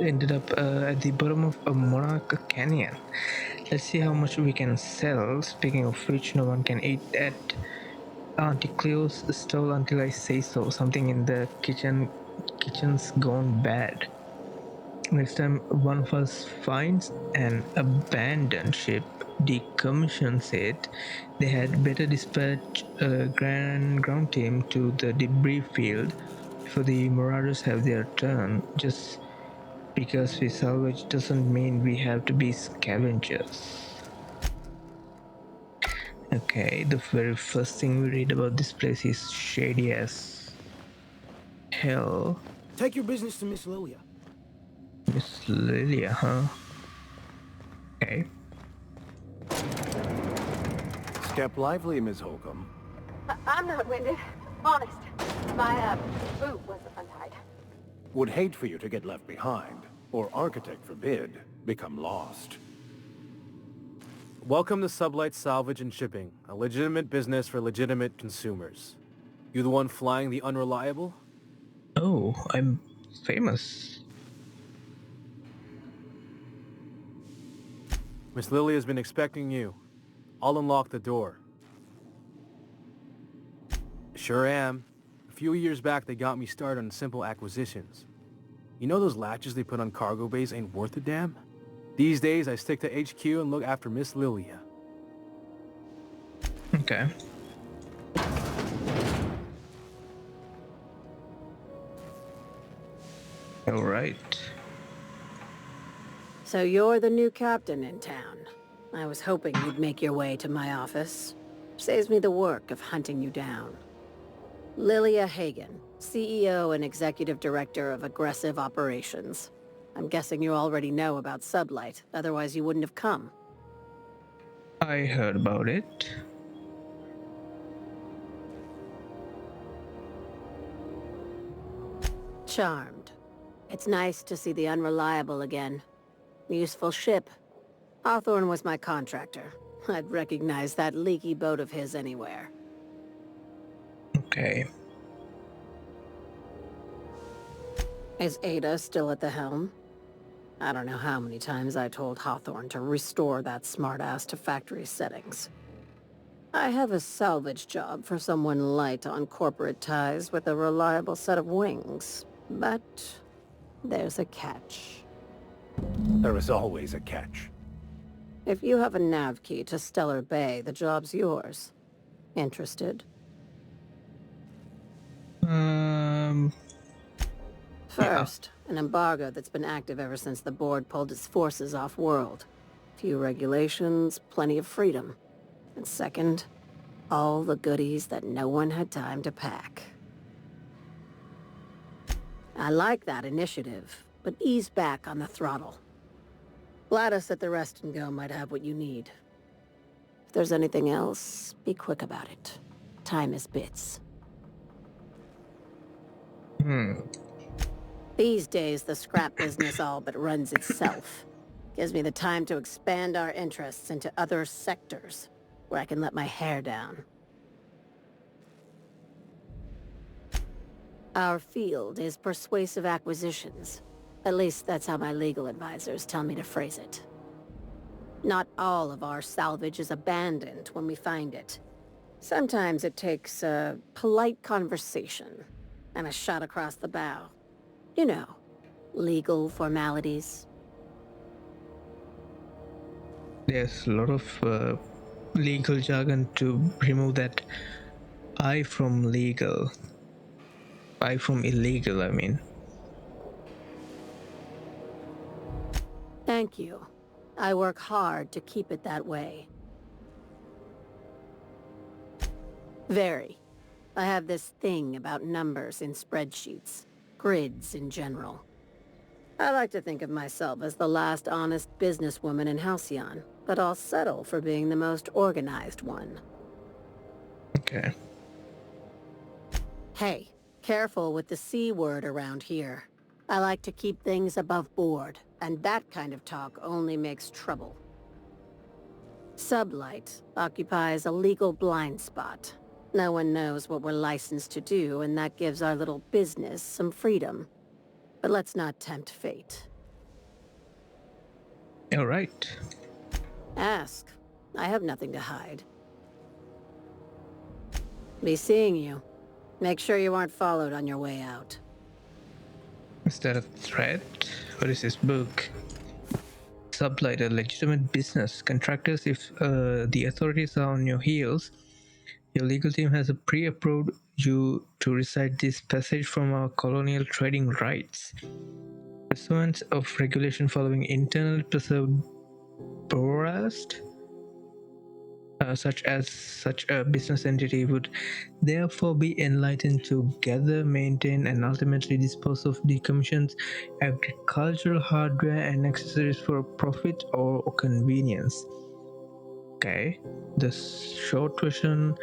ended up at the bottom of a Monarch Canyon. Let's see how much we can sell. Speaking of which, no one can eat at Auntie Cleo's stall until I say so. Something in the kitchen's gone bad. Next time one of us finds an abandoned ship, decommissions it, they had better dispatch a ground team to the debris field before the Marauders have their turn. Just because we salvage doesn't mean we have to be scavengers. Okay, the very first thing we read about this place is shady as hell. Take your business to Miss Lilia. Miss Lilia, huh? Okay. Step lively, Miss Holcomb. I'm not winded. Honest. My, boot was untied. Would hate for you to get left behind, or architect forbid, become lost. Welcome to Sublight Salvage and Shipping, a legitimate business for legitimate consumers. You the one flying the unreliable? Oh, I'm famous. Miss Lily has been expecting you. I'll unlock the door. Sure am. A few years back they got me started on simple acquisitions. You know those latches they put on cargo bays ain't worth a damn? These days, I stick to HQ and look after Miss Lilia. Okay. All right. So you're the new captain in town. I was hoping you'd make your way to my office. Saves me the work of hunting you down. Lilia Hagen, CEO and Executive Director of Aggressive Operations. I'm guessing you already know about Sublight, otherwise you wouldn't have come. I heard about it. Charmed. It's nice to see the Unreliable again. Useful ship. Hawthorne was my contractor. I'd recognize that leaky boat of his anywhere. Okay. Is Ada still at the helm? I don't know how many times I told Hawthorne to restore that smartass to factory settings. I have a salvage job for someone light on corporate ties with a reliable set of wings. But there's a catch. There is always a catch. If you have a nav key to Stellar Bay, the job's yours. Interested? First, an embargo that's been active ever since the board pulled its forces off-world. Few regulations, plenty of freedom. And second, all the goodies that no one had time to pack. I like that initiative, but ease back on the throttle. Gladys at the Rest and Go might have what you need. If there's anything else, be quick about it. Time is bits. These days, the scrap business all but runs itself. Gives me the time to expand our interests into other sectors, where I can let my hair down. Our field is persuasive acquisitions. At least that's how my legal advisors tell me to phrase it. Not all of our salvage is abandoned when we find it. Sometimes it takes a polite conversation and a shot across the bow. You know, legal formalities. There's a lot of legal jargon to remove that I from legal. I from illegal, I mean. Thank you. I work hard to keep it that way. Very. I have this thing about numbers in spreadsheets. Grids in general. I like to think of myself as the last honest businesswoman in Halcyon, but I'll settle for being the most organized one. Okay. Hey, careful with the C word around here. I like to keep things above board, and that kind of talk only makes trouble. Sublight occupies a legal blind spot. No one knows what we're licensed to do, and that gives our little business some freedom. But let's not tempt fate. All right. Ask. I have nothing to hide. Be seeing you. Make sure you aren't followed on your way out. Is that a threat? What is this book? Sublight, a legitimate business. Contractors, if the authorities are on your heels, your legal team has pre-approved you to recite this passage from our colonial trading rights. Pursuant of regulation following internally preserved borrowed, such a business entity would therefore be enlightened to gather, maintain, and ultimately dispose of decommissioned agricultural hardware and accessories for profit or convenience. Okay, the short version: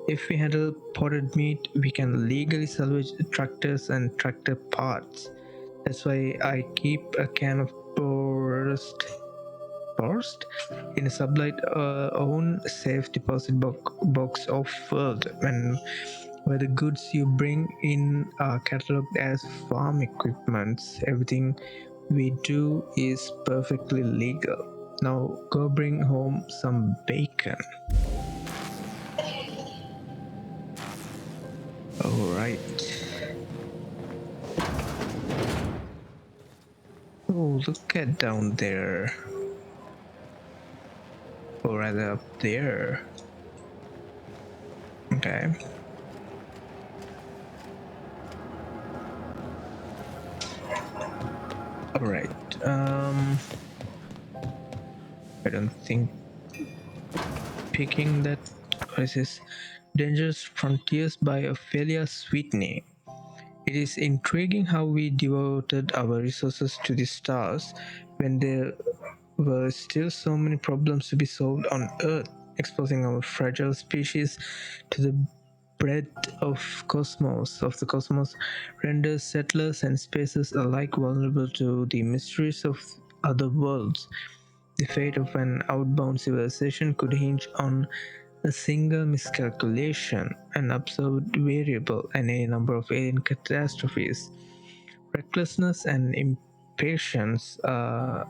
if we handle potted meat, we can legally salvage tractors and tractor parts. That's why I keep a can of Borst in a Sublight own safe deposit box off-world, and where the goods you bring in are catalogued as farm equipments. Everything we do is perfectly legal. Now go bring home some bacon. Alright. Oh, look at down there. Or rather up there. Okay. Alright. I don't think picking that is Dangerous Frontiers by Ophelia Sweetney. It is intriguing how we devoted our resources to the stars when there were still so many problems to be solved on Earth, exposing our fragile species to the breadth of the cosmos renders settlers and spacers alike vulnerable to the mysteries of other worlds. The fate of an outbound civilization could hinge on a single miscalculation, an observed variable, and a number of alien catastrophes. Recklessness and impatience are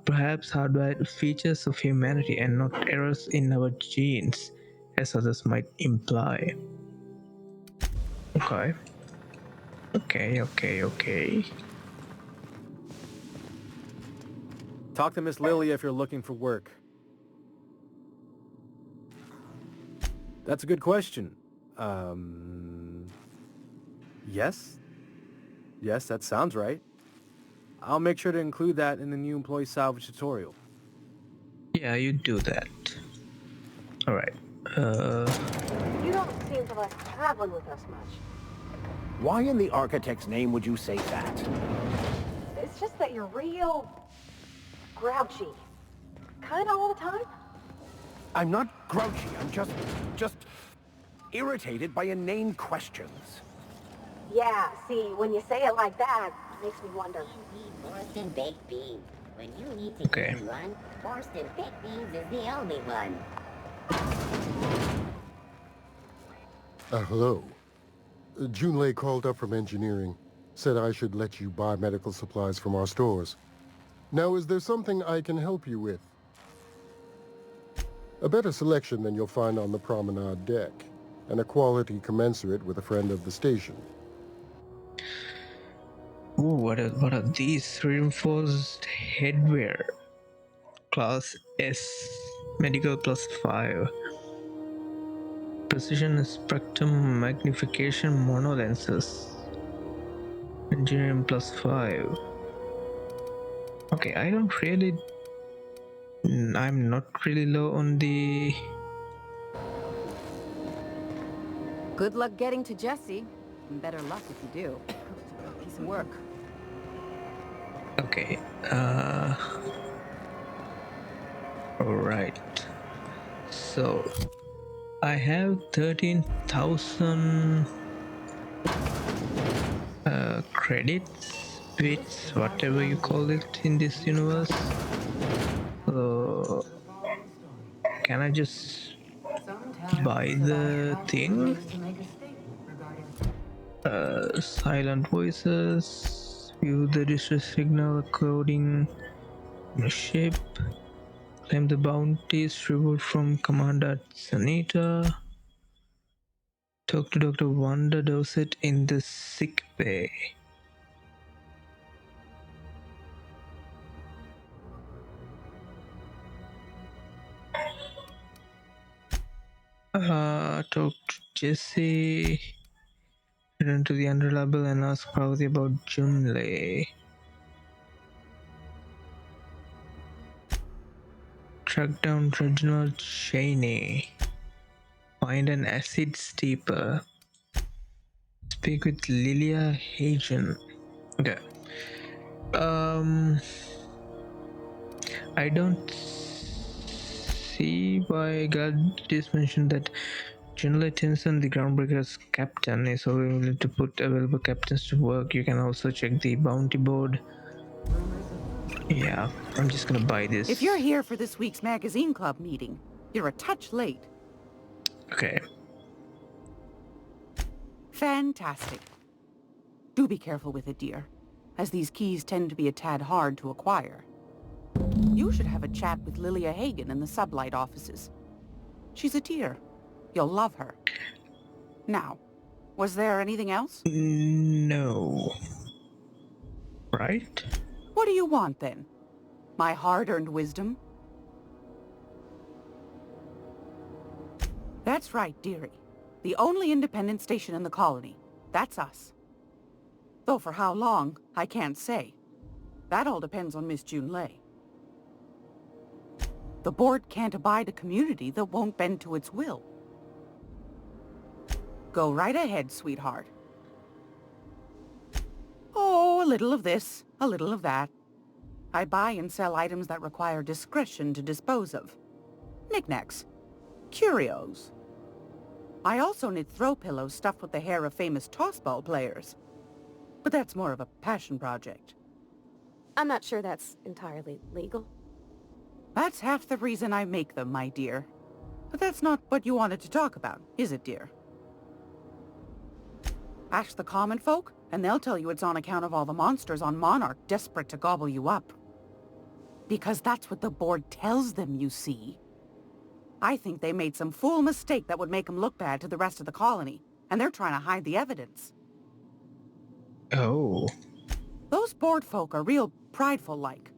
perhaps hardwired features of humanity and not errors in our genes, as others might imply. Okay. Okay. Talk to Miss Lilia if you're looking for work. That's a good question. Yes? Yes, that sounds right. I'll make sure to include that in the new employee salvage tutorial. Yeah, you do that. Alright. You don't seem to like traveling with us much. Why in the architect's name would you say that? It's just that you're real grouchy. Kinda all the time. I'm not grouchy, I'm just irritated by inane questions. Yeah, see, when you say it like that, it makes me wonder. You need forced and baked beans. When you need to eat one, forced and baked beans is the only one. Hello. Junlei called up from engineering. Said I should let you buy medical supplies from our stores. Now, is there something I can help you with? A better selection than you'll find on the promenade deck, and a quality commensurate with a friend of the station. Ooh, what are these? Reinforced headwear. Class S. Medical +5. Precision spectrum magnification monolenses. Engineering +5. Okay, I'm not really low on the... Good luck getting to Jesse. And better luck if you do. It's a real piece of work. Okay, alright. So, I have 13,000 credits, bits, whatever you call it in this universe. So, can I just buy the thing? Silent voices, view the distress signal coding on a ship, claim the bounties, reward from Commander Sanita, talk to Dr. Wanda Dorset in the sick bay. Talk to Jesse, return to the Unreliable and ask Parvati about Junlei. Track down Reginald Cheney. Find an acid steeper. Speak with Lilia Hagen. Okay. I don't see why God just mentioned that General Tennyson, the groundbreaker's captain, is willing to put available captains to work. You can also check the bounty board. Yeah, I'm just gonna buy this. If you're here for this week's magazine club meeting, you're a touch late. Okay. Fantastic. Do be careful with it, dear, as these keys tend to be a tad hard to acquire. You should have a chat with Lilia Hagen in the sublight offices. She's a dear. You'll love her. Now, was there anything else? No. right. What do you want, then? My hard-earned wisdom? That's right, dearie. The only independent station in the colony. That's us. Though for how long, I can't say. That all depends on Miss Junlei. The board can't abide a community that won't bend to its will. Go right ahead, sweetheart. Oh, a little of this, a little of that. I buy and sell items that require discretion to dispose of. Knickknacks. Curios. I also knit throw pillows stuffed with the hair of famous tossball players. But that's more of a passion project. I'm not sure that's entirely legal. That's half the reason I make them, my dear. But that's not what you wanted to talk about, is it, dear? Ask the common folk, and they'll tell you it's on account of all the monsters on Monarch desperate to gobble you up. Because that's what the board tells them, you see. I think they made some fool mistake that would make them look bad to the rest of the colony, and they're trying to hide the evidence. Oh. Those board folk are real prideful-like.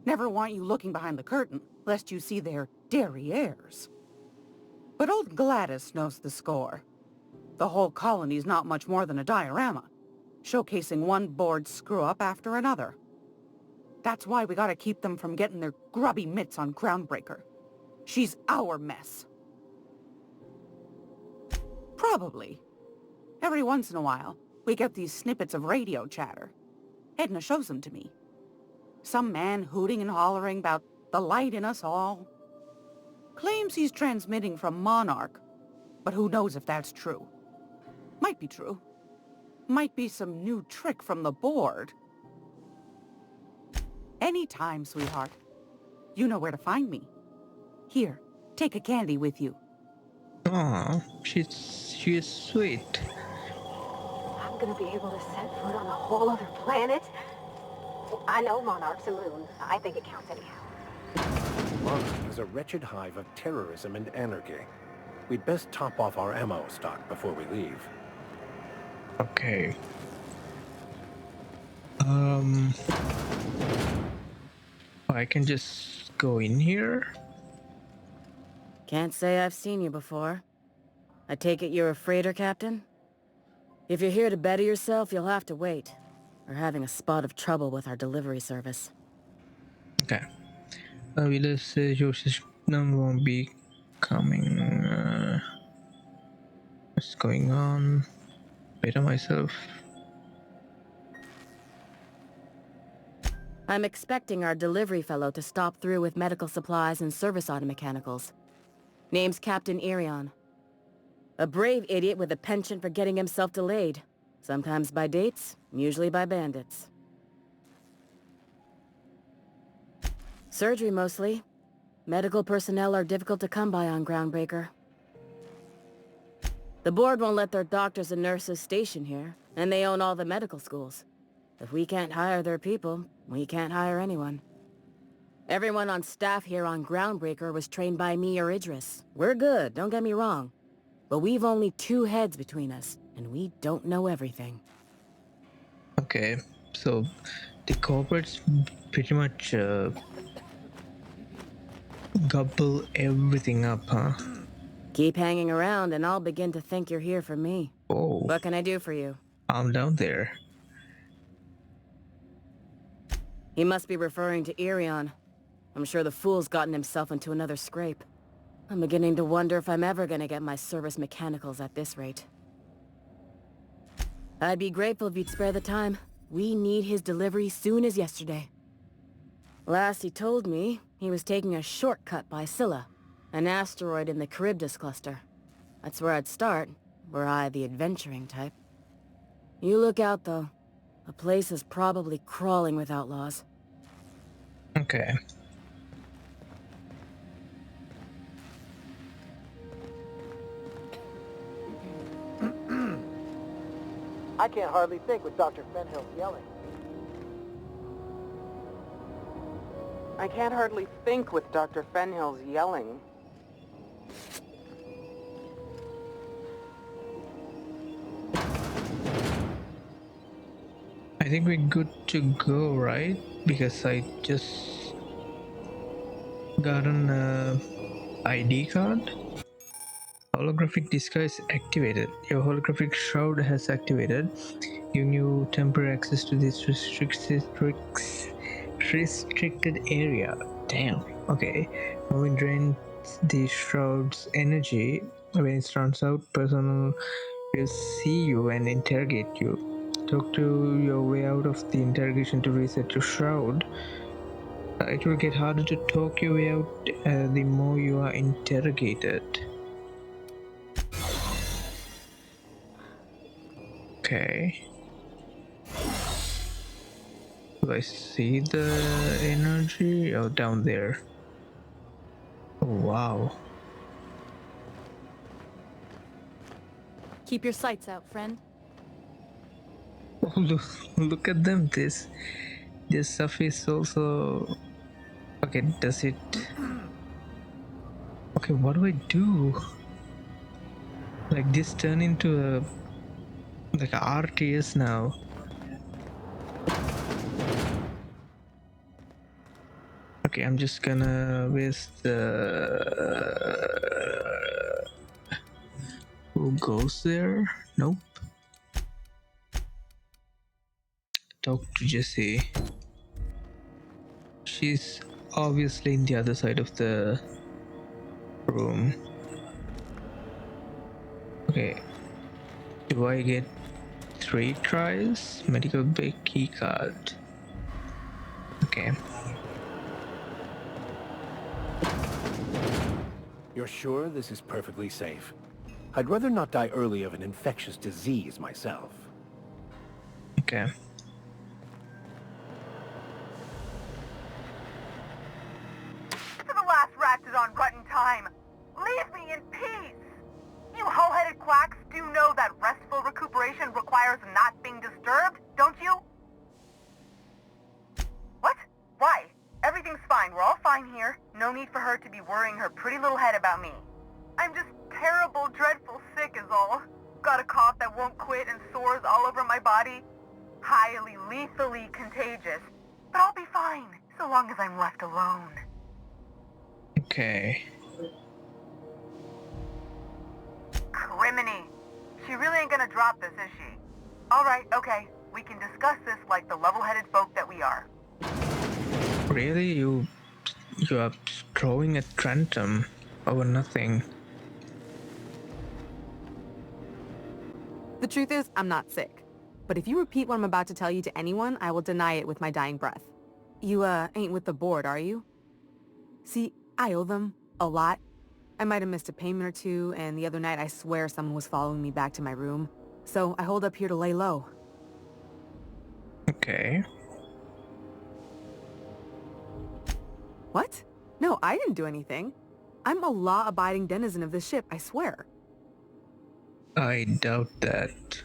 Never want you looking behind the curtain, lest you see their derrieres. But old Gladys knows the score. The whole colony's not much more than a diorama, showcasing one board screw-up after another. That's why we gotta keep them from getting their grubby mitts on Groundbreaker. She's our mess. Probably. Every once in a while, we get these snippets of radio chatter. Edna shows them to me. Some man hooting and hollering about the light in us all. Claims he's transmitting from Monarch, but who knows if that's true. Might be true. Might be some new trick from the board. Anytime, sweetheart. You know where to find me. Here, take a candy with you. Aw, she's sweet. I'm gonna be able to set foot on a whole other planet? I know Monarch's a moon. I think it counts anyhow. Monarch is a wretched hive of terrorism and anarchy. We'd best top off our ammo stock before we leave. Okay. I can just go in here? Can't say I've seen you before. I take it you're a freighter captain? If you're here to better yourself, you'll have to wait. We're having a spot of trouble with our delivery service. Okay. Will say your system won't be coming. What's going on? Better myself. I'm expecting our delivery fellow to stop through with medical supplies and service auto mechanicals. Name's Captain Irion. A brave idiot with a penchant for getting himself delayed. Sometimes by dates, usually by bandits. Surgery mostly. Medical personnel are difficult to come by on Groundbreaker. The board won't let their doctors and nurses station here, and they own all the medical schools. If we can't hire their people, we can't hire anyone. Everyone on staff here on Groundbreaker was trained by me or Idris. We're good, don't get me wrong. But we've only 2 heads between us, and we don't know everything. Okay, so the corporates pretty much gobble everything up, huh? Keep hanging around and I'll begin to think you're here for me. Oh. What can I do for you? I'm down there. He must be referring to Irion. I'm sure the fool's gotten himself into another scrape. I'm beginning to wonder if I'm ever gonna get my service mechanicals at this rate. I'd be grateful if you'd spare the time. We need his delivery soon as yesterday. Last he told me, he was taking a shortcut by Scylla, an asteroid in the Charybdis cluster. That's where I'd start, were I the adventuring type. You look out, though. The place is probably crawling with outlaws. Okay. I can't hardly think with Dr. Fenhill's yelling. I can't hardly think with Dr. Fenhill's yelling. I I think we're good to go, right? Because I just got an ID card. Holographic disguise activated. Your holographic shroud has activated, giving you temporary access to this restricted area. Damn. Okay. Moving drains the shroud's energy. When it runs out, personnel will see you and interrogate you. Talk to your way out of the interrogation to reset your shroud. It will get harder to talk your way out the more you are interrogated. Okay. Do I see the energy? Oh, down there. Oh, wow. Keep your sights out, friend. Oh, look at them. This stuff is also... Okay, does it... Okay, what do I do? Like, this turn into a... like a RTS now. Okay, I'm just gonna waste the... Who goes there? Nope. Talk to Jessie. She's obviously in the other side of the room. Okay. Do I get 3 tries? Medical bay key card. Okay. You're sure this is perfectly safe? I'd rather not die early of an infectious disease myself. Okay. To the last rat is on rotten time. Leave me in peace. You hull-headed quacks do know that restful recuperation requires not being disturbed, don't you? What? Why? Everything's fine. We're all fine here. No need for her to be worrying her pretty little head about me. I'm just terrible, dreadful sick is all. Got a cough that won't quit and sores all over my body. Highly, lethally contagious. But I'll be fine, so long as I'm left alone. Okay. Criminy. She really ain't gonna drop this, is she? Alright, okay. We can discuss this like the level-headed folk that we are. Really? You are throwing a tantrum over nothing. The truth is, I'm not sick. But if you repeat what I'm about to tell you to anyone, I will deny it with my dying breath. You, ain't with the board, are you? See, I owe them a lot. I might have missed a payment or two, and the other night I swear someone was following me back to my room. So I hold up here to lay low. Okay. What? No, I didn't do anything. I'm a law-abiding denizen of this ship, I swear. I doubt that.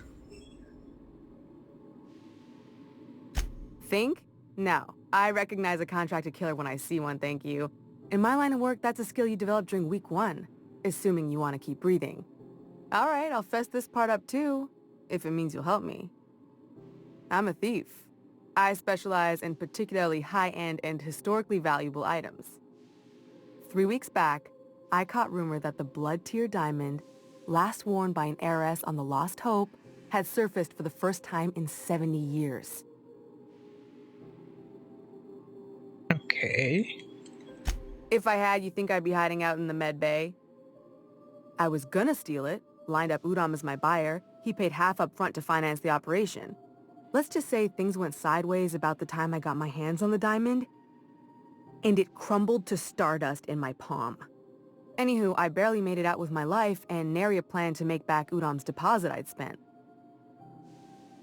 Think? No. I recognize a contracted killer when I see one, thank you. In my line of work, that's a skill you develop during week 1, assuming you want to keep breathing. All right, I'll fess this part up too, if it means you'll help me. I'm a thief. I specialize in particularly high-end and historically valuable items. 3 weeks back, I caught rumor that the blood-tier diamond, last worn by an heiress on the Lost Hope, had surfaced for the first time in 70 years. Okay. If I had, you think I'd be hiding out in the med bay? I was gonna steal it, lined up Udom as my buyer. He paid half up front to finance the operation. Let's just say things went sideways about the time I got my hands on the diamond, and it crumbled to stardust in my palm. Anywho, I barely made it out with my life, and nary a plan to make back Udom's deposit I'd spent.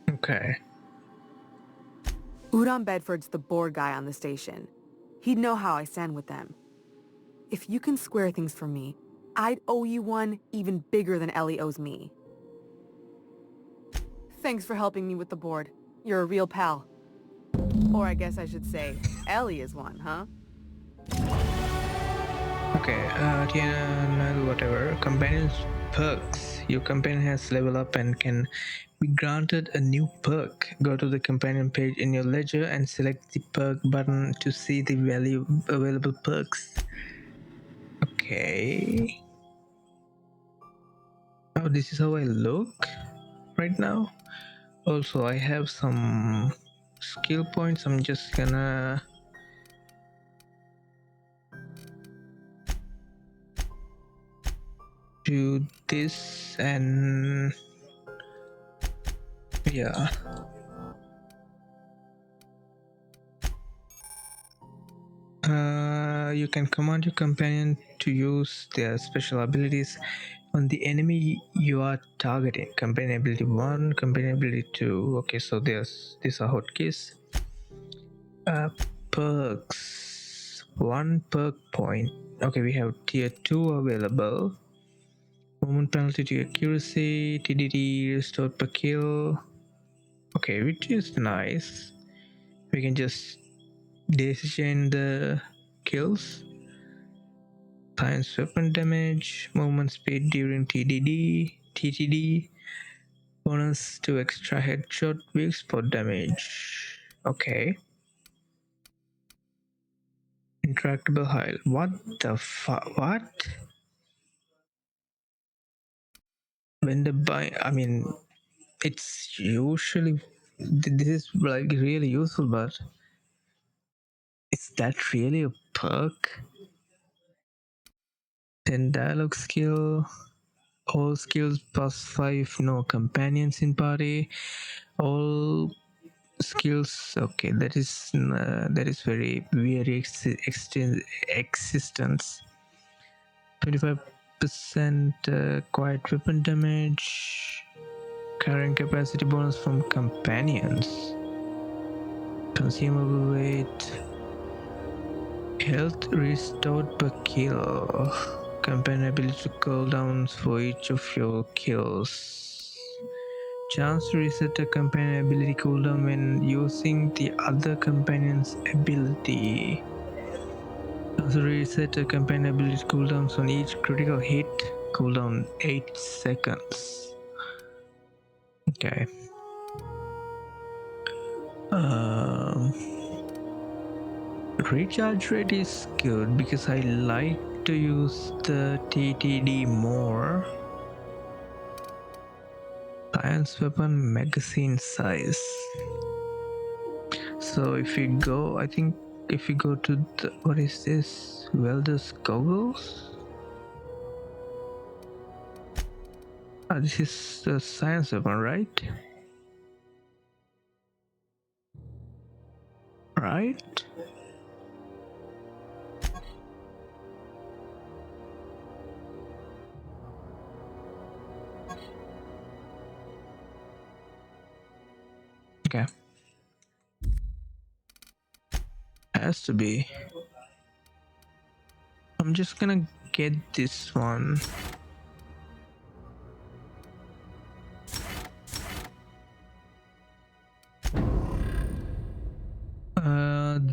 Okay. Udom Bedford's the board guy on the station. He'd know how I stand with them. If you can square things for me, I'd owe you one even bigger than Ellie owes me. Thanks for helping me with the board. You're a real pal. Or I guess I should say, Ellie is one, huh? Okay, Tiana, whatever. Companion's perks. Your companion has level up and can be granted a new perk. Go to the companion page in your ledger and select the perk button to see the available perks. Okay. Oh, this is how I look right now. Also, I have some skill points. I'm just gonna do this and yeah. You can command your companion to use their special abilities on the enemy you are targeting. Companion ability 1, companion ability 2. Okay, so these are hotkeys. Perks. 1 perk point. Okay, we have tier 2 available. Movement penalty to accuracy, TDD restored per kill. Okay, which is nice. We can just daisy chain the kills. Science weapon damage, movement speed during TTD, bonus to extra headshot weak spot damage. Okay. Interactable heal. What the fuck? What? When the buy, I mean, it's usually this is like really useful, but is that really a perk? 10 dialogue skill. All skills plus 5, no companions in party. All skills, okay, that is very existence. 25% quiet weapon damage, carrying capacity bonus from companions, consumable weight, health restored per kill, companion ability to cooldowns for each of your kills. Chance to reset a companion ability cooldown when using the other companion's ability. Chance to reset a companion ability cooldowns on each critical hit. Cooldown 8 seconds. Okay. Recharge rate is good because I like to use the TTD more. Science weapon magazine size. So if you go, I think if you go to the, what is this? Welder's goggles? This is the science weapon, right? Right? Okay. Has to be. I'm just gonna get this one.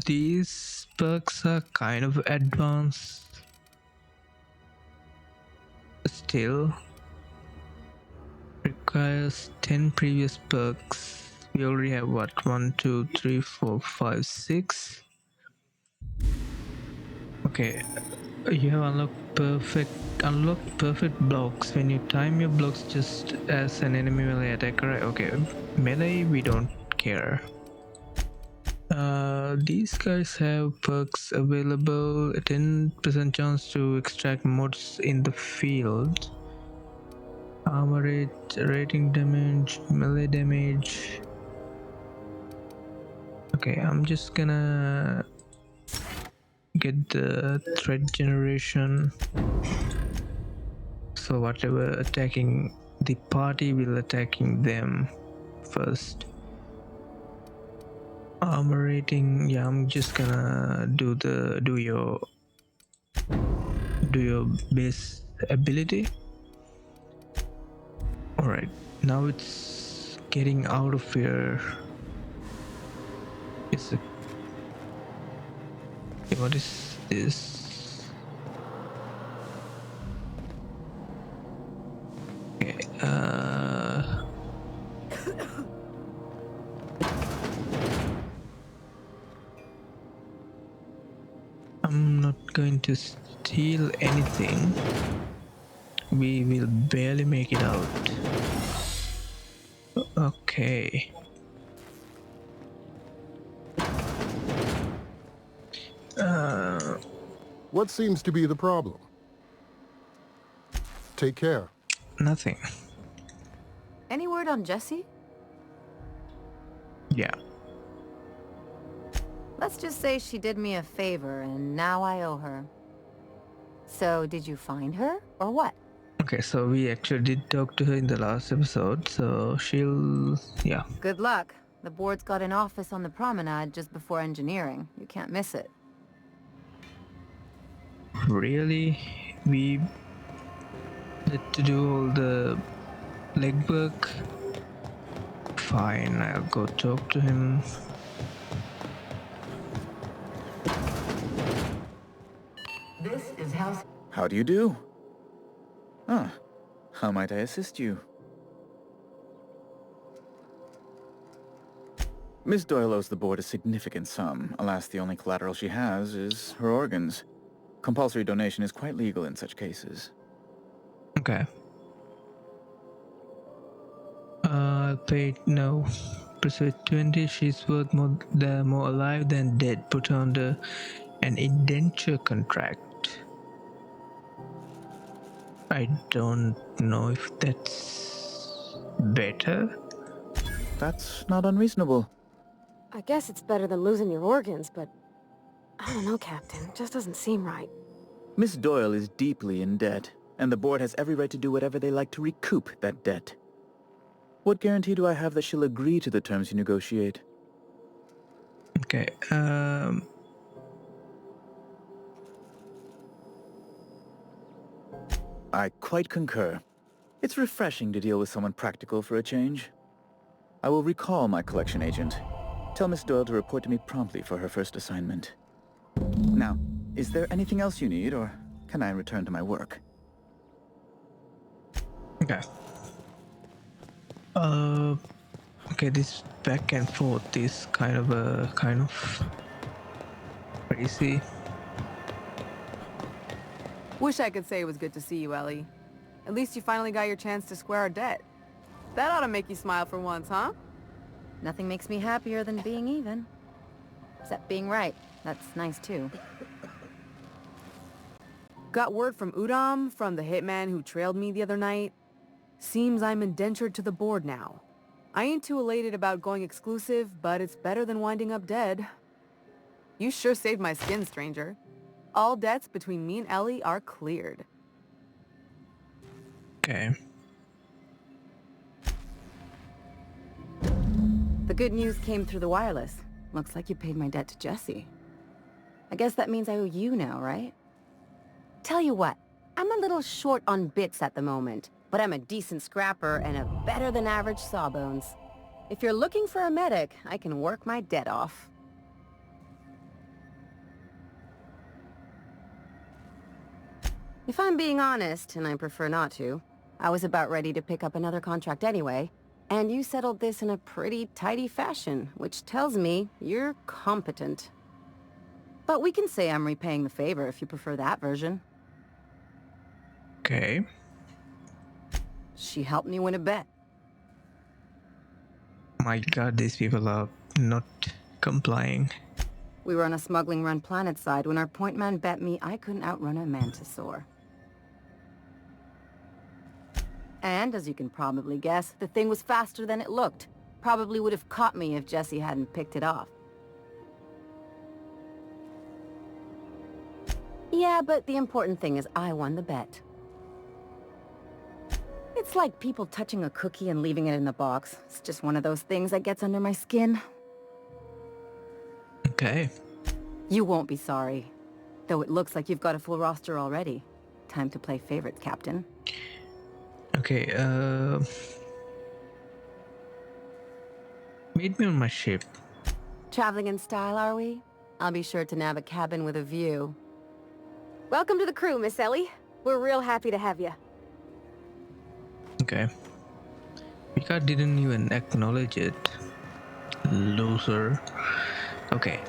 These perks are kind of advanced. Still requires 10 previous perks. We already have what? 1, 2, 3, 4, 5, 6. Okay. You have unlocked perfect blocks when you time your blocks just as an enemy melee attacker. Okay, melee we don't care. These guys have perks available. 10% chance to extract mods in the field. Armor rate, rating damage, melee damage. Okay, I'm just gonna get the threat generation. So whatever attacking the party will attacking them first. Armor rating, yeah, I'm just gonna do your base ability. Alright, now it's getting out of here. What is this? Okay, going to steal anything, we will barely make it out. Okay. What seems to be the problem? Take care. Nothing. Any word on Jessie? Yeah. Let's just say she did me a favor, and now I owe her. So, did you find her, or what? Okay, so we actually did talk to her in the last episode, so she'll... yeah. Good luck. The board's got an office on the promenade just before engineering. You can't miss it. Really? We had to do all the legwork? Fine, I'll go talk to him. This is Halcyon. How do you do? Ah, how might I assist you? Miss Doyle owes the board a significant sum. Alas, the only collateral she has is her organs. Compulsory donation is quite legal in such cases. Okay. I'll pay it now. Pursue 20, she's worth more alive than dead. Put her under an indenture contract. I don't know if that's better. That's not unreasonable. I guess it's better than losing your organs, but... I don't know, Captain. It just doesn't seem right. Miss Doyle is deeply in debt, and the board has every right to do whatever they like to recoup that debt. What guarantee do I have that she'll agree to the terms you negotiate? Okay, I quite concur. It's refreshing to deal with someone practical for a change. I will recall my collection agent. Tell Miss Doyle to report to me promptly for her first assignment. Now, is there anything else you need, or can I return to my work? okay. Okay, this back and forth is kind of crazy. Wish I could say it was good to see you, Ellie. At least you finally got your chance to square our debt. That ought to make you smile for once, huh? Nothing makes me happier than being even. Except being right. That's nice, too. Got word from Udom, from the hitman who trailed me the other night. Seems I'm indentured to the board now. I ain't too elated about going exclusive, but it's better than winding up dead. You sure saved my skin, stranger. All debts between me and Ellie are cleared. Okay. The good news came through the wireless. Looks like you paid my debt to Jessie. I guess that means I owe you now, right? Tell you what, I'm a little short on bits at the moment, but I'm a decent scrapper and a better-than-average sawbones. If you're looking for a medic, I can work my debt off. If I'm being honest, and I prefer not to, I was about ready to pick up another contract anyway, and you settled this in a pretty tidy fashion, which tells me you're competent. But we can say I'm repaying the favor if you prefer that version. Okay. She helped me win a bet. My god, these people are not complying. We were on a smuggling run planet side when our point man bet me I couldn't outrun a mantisaur. And, as you can probably guess, the thing was faster than it looked. Probably would have caught me if Jessie hadn't picked it off. Yeah, but the important thing is I won the bet. It's like people touching a cookie and leaving it in the box. It's just one of those things that gets under my skin. Okay. You won't be sorry. Though it looks like you've got a full roster already. Time to play favorites, Captain. Okay, meet me on my ship. Traveling in style, are we? I'll be sure to nab a cabin with a view. Welcome to the crew, Miss Ellie. We're real happy to have you. Okay. Picard didn't even acknowledge it. Loser. Okay,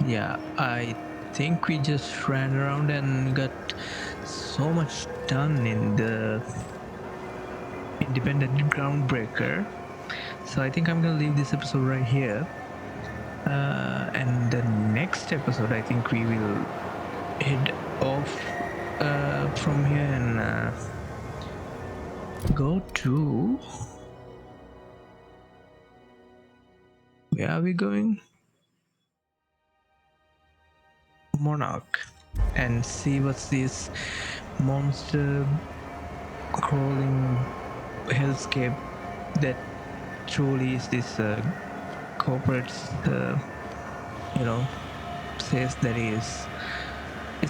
Yeah, I think we just ran around and got so much done in the independent groundbreaker. So I think I'm gonna leave this episode right here. And the next episode, I think we will head off from here and go to... Where are we going? Monarch, and see what's this monster crawling hellscape that truly is this corporate says that is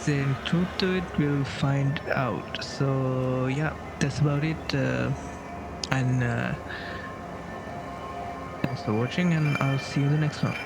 there any truth to it? We'll find out. So yeah, that's about it, and thanks for watching, and I'll see you in the next one.